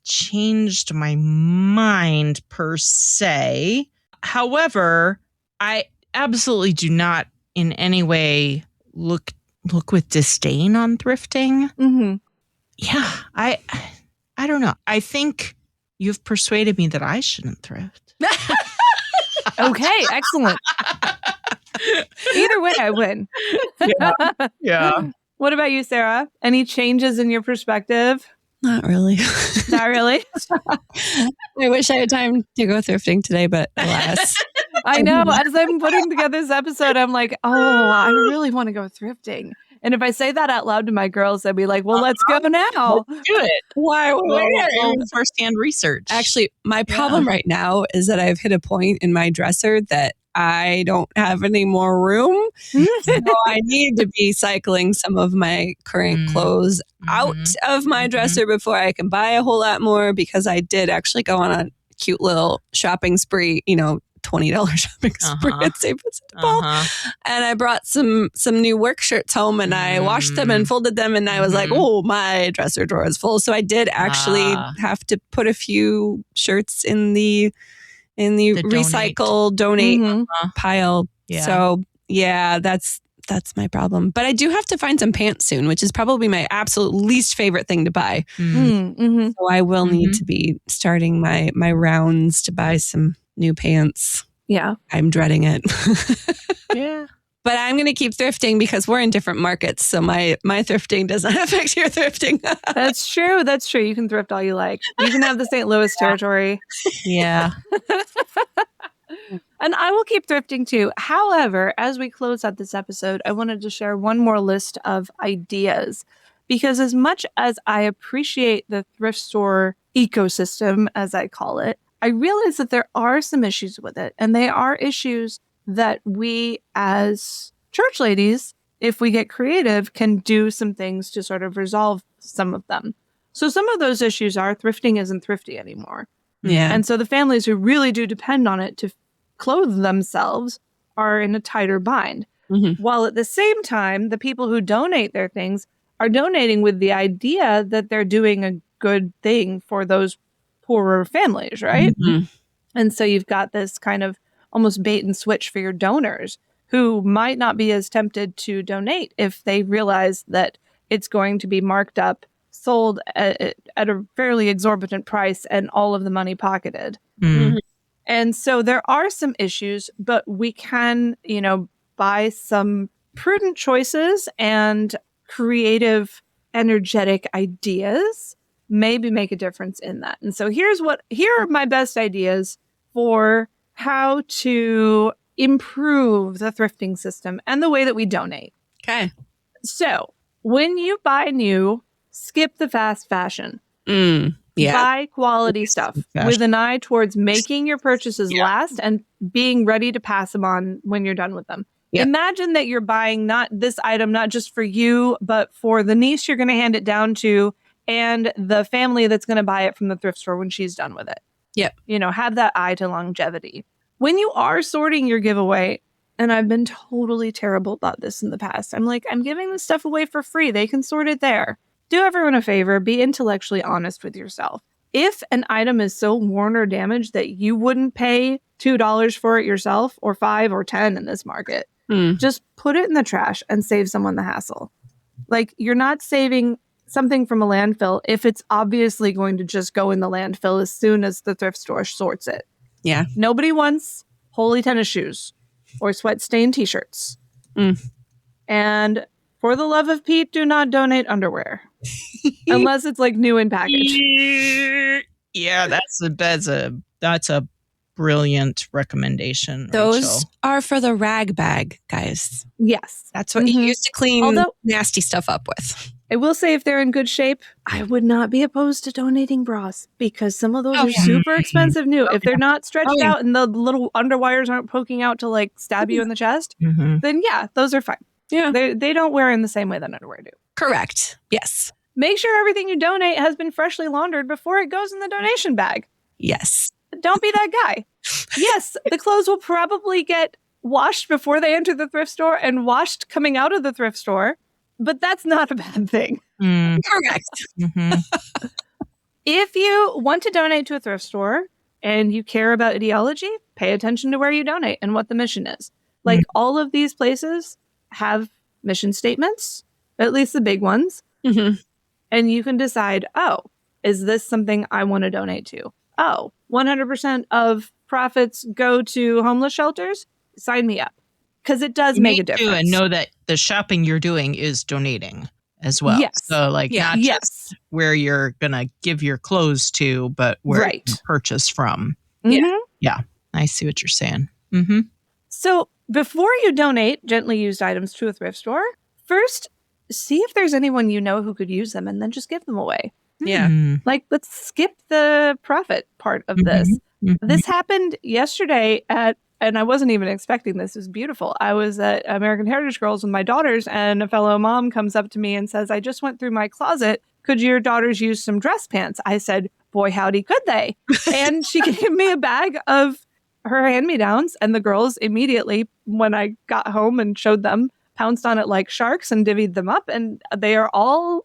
changed my mind per se. However, I absolutely do not in any way look with disdain on thrifting. Yeah, I don't know. I think you've persuaded me that I shouldn't thrift. Okay, excellent. Either way, I win. Yeah. What about you, Sarah? Any changes in your perspective? Not really. Not really? I wish I had time to go thrifting today, but alas. I know. As I'm putting together this episode, I'm like, I really want to go thrifting. And if I say that out loud to my girls, they'd be like, well, let's go now. Let's do it. Why? First-hand research. Actually, my problem right now is that I've hit a point in my dresser that I don't have any more room. So I need to be cycling some of my current clothes out of my dresser before I can buy a whole lot more, because I did actually go on a cute little shopping spree, $20 shopping spree at St. Vincent de Paul. And I brought some new work shirts home and I washed them and folded them. And I was like, oh, my dresser drawer is full. So I did actually have to put a few shirts in the recycle donate pile. Yeah. So yeah, that's my problem. But I do have to find some pants soon, which is probably my absolute least favorite thing to buy. So I will need to be starting my rounds to buy some new pants. Yeah. I'm dreading it. Yeah. But I'm going to keep thrifting because we're in different markets. So my thrifting does not affect your thrifting. That's true. That's true. You can thrift all you like. You can have the St. Louis territory. Yeah. And I will keep thrifting too. However, as we close out this episode, I wanted to share one more list of ideas because as much as I appreciate the thrift store ecosystem, as I call it, I realize that there are some issues with it. And they are issues that we as church ladies, if we get creative, can do some things to sort of resolve some of them. So some of those issues are thrifting isn't thrifty anymore. Yeah. And so the families who really do depend on it to clothe themselves are in a tighter bind. While at the same time, the people who donate their things are donating with the idea that they're doing a good thing for those poorer families, right? And so you've got this kind of almost bait and switch for your donors who might not be as tempted to donate if they realize that it's going to be marked up, sold at a fairly exorbitant price, and all of the money pocketed. And so there are some issues, but we can, by some prudent choices and creative, energetic ideas, maybe make a difference in that. And so here are my best ideas for how to improve the thrifting system and the way that we donate. Okay. So when you buy new, skip the fast fashion. Buy quality stuff with an eye towards making your purchases last and being ready to pass them on when you're done with them. Imagine that you're buying not this item, not just for you, but for the niece you're going to hand it down to and the family that's going to buy it from the thrift store when she's done with it. Have that eye to longevity. When you are sorting your giveaway, and I've been totally terrible about this in the past, I'm like, I'm giving this stuff away for free. They can sort it there. Do everyone a favor, be intellectually honest with yourself. If an item is so worn or damaged that you wouldn't pay $2 for it yourself, or $5 or $10 in this market, just put it in the trash and save someone the hassle. Like, you're not saving something from a landfill if it's obviously going to just go in the landfill as soon as the thrift store sorts it. Yeah. Nobody wants holy tennis shoes or sweat-stained t-shirts. And for the love of Pete, do not donate underwear. Unless it's like new in package. Yeah, that's a brilliant recommendation. Those Rachel. are for the rag bag, guys. Yes. That's what you used to clean nasty stuff up with. I will say if they're in good shape, I would not be opposed to donating bras because some of those are super expensive new. If they're not stretched out and the little underwires aren't poking out to like stab you in the chest, then yeah, those are fine. Yeah. They don't wear in the same way that underwear do. Correct. Yes. Make sure everything you donate has been freshly laundered before it goes in the donation bag. Yes. Don't be that guy. Yes, the clothes will probably get washed before they enter the thrift store and washed coming out of the thrift store, but that's not a bad thing. Correct. If you want to donate to a thrift store and you care about ideology, pay attention to where you donate and what the mission is. Like all of these places have mission statements, at least the big ones. And you can decide, is this something I want to donate to? 100% of profits go to homeless shelters? Sign me up. Because it does make a difference. And know that the shopping you're doing is donating as well. Yes. So not just where you're going to give your clothes to, but where you purchase from. Yeah. I see what you're saying. So before you donate gently used items to a thrift store, first, see if there's anyone you know who could use them and then just give them away. Yeah. Like, let's skip the profit part of this. This happened yesterday and I wasn't even expecting this. It was beautiful. I was at American Heritage Girls with my daughters and a fellow mom comes up to me and says, I just went through my closet. Could your daughters use some dress pants? I said, boy, howdy, could they? And she gave me a bag of her hand-me-downs, and the girls immediately, when I got home and showed them, pounced on it like sharks and divvied them up, and they have all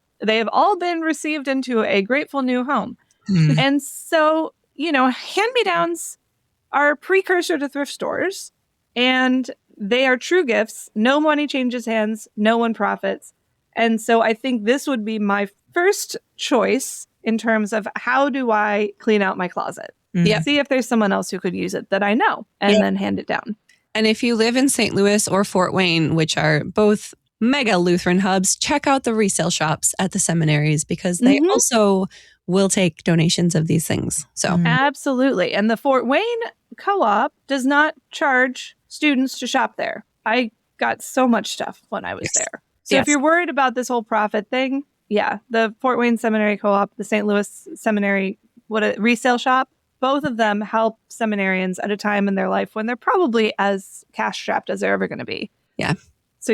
been received into a grateful new home. And so, hand-me-downs are a precursor to thrift stores, and they are true gifts. No money changes hands, no one profits. And so I think this would be my first choice in terms of how do I clean out my closet. See if there's someone else who could use it that I know, and then hand it down. And if you live in St. Louis or Fort Wayne, which are both mega Lutheran hubs, check out the resale shops at the seminaries, because they also will take donations of these things. So Absolutely. And the Fort Wayne Co-op does not charge students to shop there. I got so much stuff when I was there. So if you're worried about this whole profit thing, the Fort Wayne Seminary Co-op, the St. Louis Seminary, resale shop, both of them help seminarians at a time in their life when they're probably as cash strapped as they're ever going to be. Yeah. So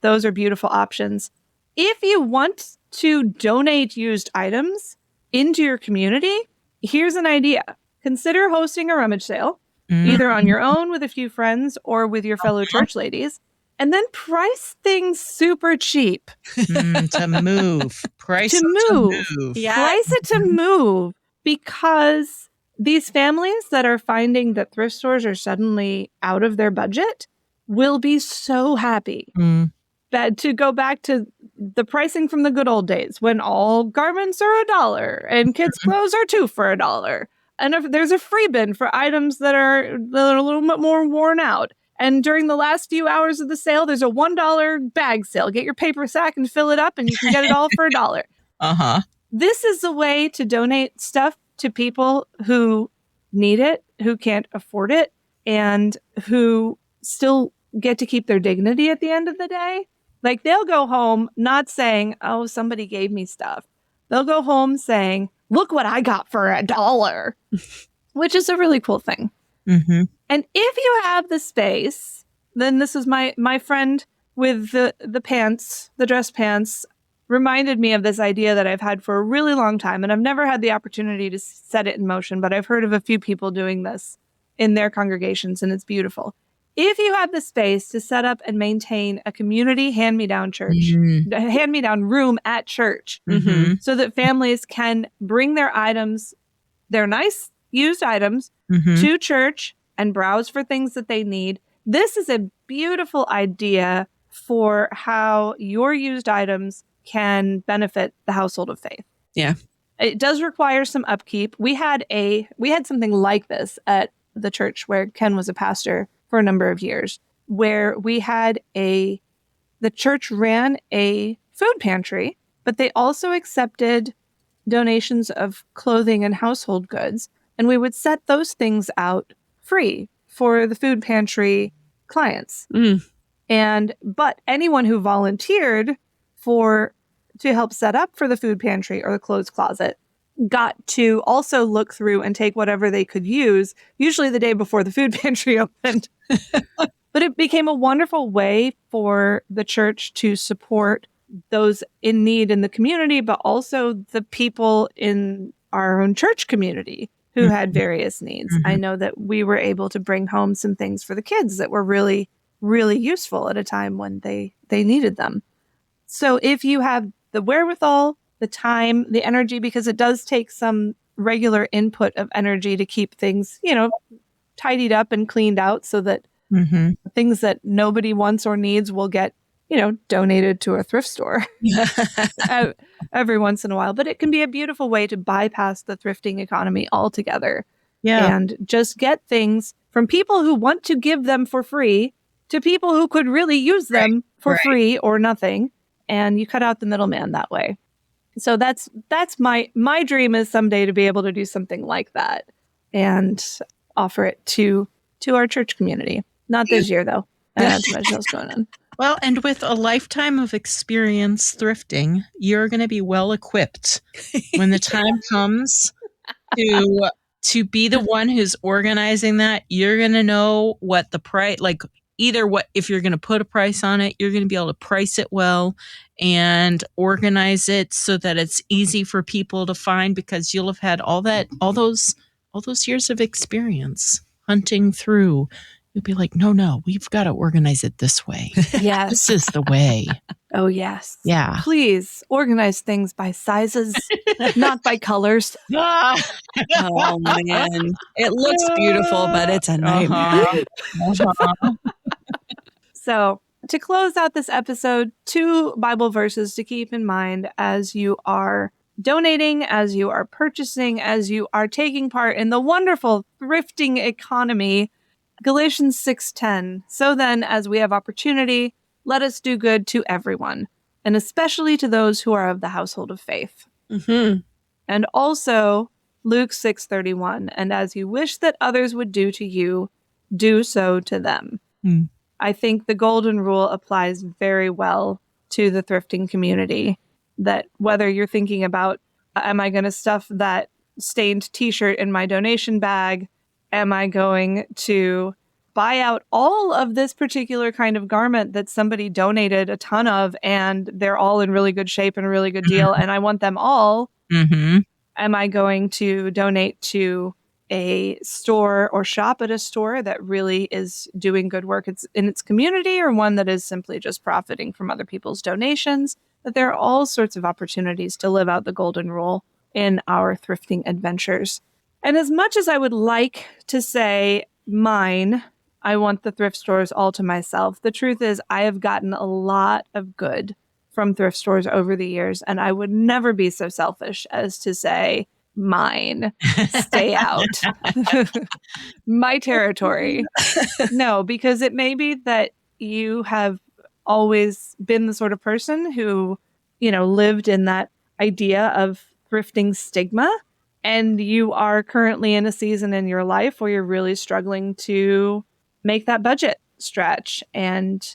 those are beautiful options. If you want to donate used items into your community, here's an idea. Consider hosting a rummage sale, either on your own with a few friends or with your fellow church ladies, and then price things super cheap. To move. Price to move. Yeah. Price it to move, because these families that are finding that thrift stores are suddenly out of their budget will be so happy. That to go back to the pricing from the good old days when all garments are $1 and kids' clothes are $2 for $1. And if there's a free bin for items that are a little bit more worn out. And during the last few hours of the sale, there's a $1 bag sale. Get your paper sack and fill it up, and you can get it all for $1. This is a way to donate stuff to people who need it, who can't afford it, and who still get to keep their dignity at the end of the day. Like, they'll go home not saying, oh, somebody gave me stuff. They'll go home saying, look what I got for $1, which is a really cool thing. And if you have the space, then this is my friend with the pants, the dress pants, reminded me of this idea that I've had for a really long time. And I've never had the opportunity to set it in motion, but I've heard of a few people doing this in their congregations, and it's beautiful. If you have the space to set up and maintain a community hand-me-down church, a hand-me-down room at church, so that families can bring their items, their nice used items, to church and browse for things that they need, this is a beautiful idea for how your used items can benefit the household of faith. Yeah. It does require some upkeep. We had something like this at the church where Ken was a pastor for a number of years, where we had the church ran a food pantry, but they also accepted donations of clothing and household goods. And we would set those things out free for the food pantry clients. But anyone who volunteered to help set up for the food pantry or the clothes closet got to also look through and take whatever they could use, usually the day before the food pantry opened. But it became a wonderful way for the church to support those in need in the community, but also the people in our own church community who had various needs. I know that we were able to bring home some things for the kids that were really, really useful at a time when they needed them. So if you have the wherewithal, the time, the energy, because it does take some regular input of energy to keep things, tidied up and cleaned out so that things that nobody wants or needs will get, donated to a thrift store every once in a while. But it can be a beautiful way to bypass the thrifting economy altogether. And just get things from people who want to give them for free to people who could really use them for free or nothing. And you cut out the middleman that way. So that's my dream, is someday to be able to do something like that and offer it to our church community. Not this year, though. I have too much else going on. Well, and with a lifetime of experience thrifting, you're going to be well equipped when the time comes to be the one who's organizing that. You're going to know what the price, if you're going to put a price on it, you're going to be able to price it well and organize it so that it's easy for people to find, because you'll have had all those years of experience. hunting through, you'll be like, no, we've got to organize it this way. Yes. This is the way. Oh, yes. Yeah. Please organize things by sizes, not by colors. Ah. Oh, man. It looks beautiful, but it's a nightmare. So, to close out this episode, 2 Bible verses to keep in mind as you are donating, as you are purchasing, as you are taking part in the wonderful thrifting economy. Galatians 6:10. So then, as we have opportunity, let us do good to everyone, and especially to those who are of the household of faith. Mm-hmm. And also Luke 6:31. And as you wish that others would do to you, do so to them. I think the golden rule applies very well to the thrifting community, that whether you're thinking about, am I going to stuff that stained t-shirt in my donation bag? Am I going to buy out all of this particular kind of garment that somebody donated a ton of and they're all in really good shape and a really good deal and I want them all? Mm-hmm. Am I going to donate to a store or shop at a store that really is doing good work in its community, or one that is simply just profiting from other people's donations? But there are all sorts of opportunities to live out the golden rule in our thrifting adventures. And as much as I would like to say mine, I want the thrift stores all to myself, the truth is I have gotten a lot of good from thrift stores over the years, and I would never be so selfish as to say, mine, stay out, my territory. No, because it may be that you have always been the sort of person who, lived in that idea of thrifting stigma, and you are currently in a season in your life where you're really struggling to make that budget stretch. And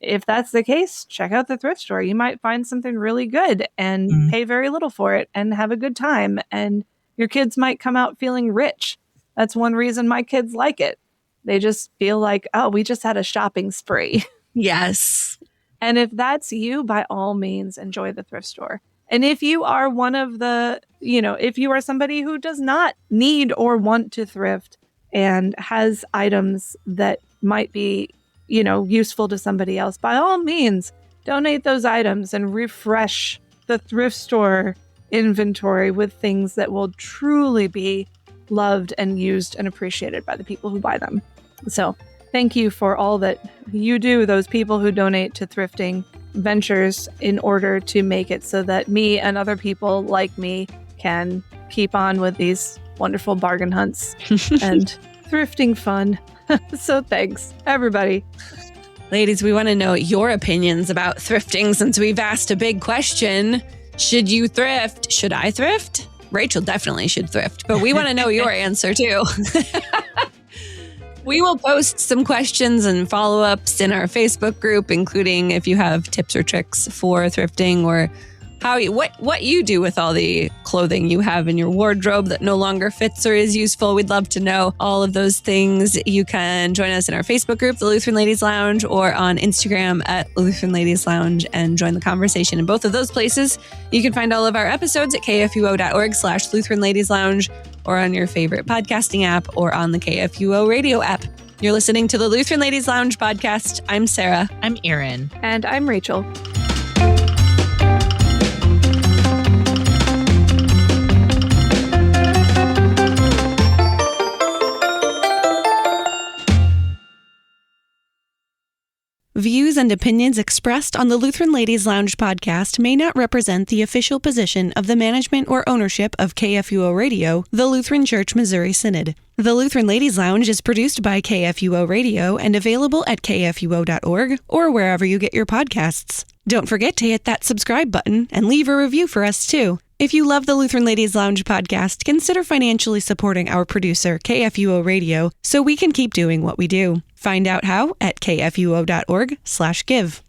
if that's the case, check out the thrift store. You might find something really good and pay very little for it and have a good time. And your kids might come out feeling rich. That's one reason my kids like it. They just feel like, oh, we just had a shopping spree. Yes. And if that's you, by all means, enjoy the thrift store. And if you are one of the, if you are somebody who does not need or want to thrift and has items that might be, useful to somebody else, by all means, donate those items and refresh the thrift store inventory with things that will truly be loved and used and appreciated by the people who buy them. So thank you for all that you do, those people who donate to thrifting ventures in order to make it so that me and other people like me can keep on with these wonderful bargain hunts and thrifting fun. So thanks, everybody. Ladies, we want to know your opinions about thrifting since we've asked a big question. Should you thrift? Should I thrift? Rachel definitely should thrift, but we want to know your answer too. We will post some questions and follow-ups in our Facebook group, including if you have tips or tricks for thrifting, or what you do with all the clothing you have in your wardrobe that no longer fits or is useful. We'd love to know all of those things. You can join us in our Facebook group, the Lutheran Ladies Lounge, or on Instagram at Lutheran Ladies Lounge, and join the conversation in both of those places. You can find all of our episodes at kfuo.org/Lutheran Ladies Lounge, or on your favorite podcasting app, or on the KFUO radio app. You're listening to the Lutheran Ladies Lounge podcast. I'm Sarah. I'm Erin. And I'm Rachel. Views and opinions expressed on the Lutheran Ladies Lounge podcast may not represent the official position of the management or ownership of KFUO Radio, the Lutheran Church Missouri Synod. The Lutheran Ladies Lounge is produced by KFUO Radio and available at kfuo.org or wherever you get your podcasts. Don't forget to hit that subscribe button and leave a review for us too. If you love the Lutheran Ladies Lounge podcast, consider financially supporting our producer, KFUO Radio, so we can keep doing what we do. Find out how at kfuo.org/give.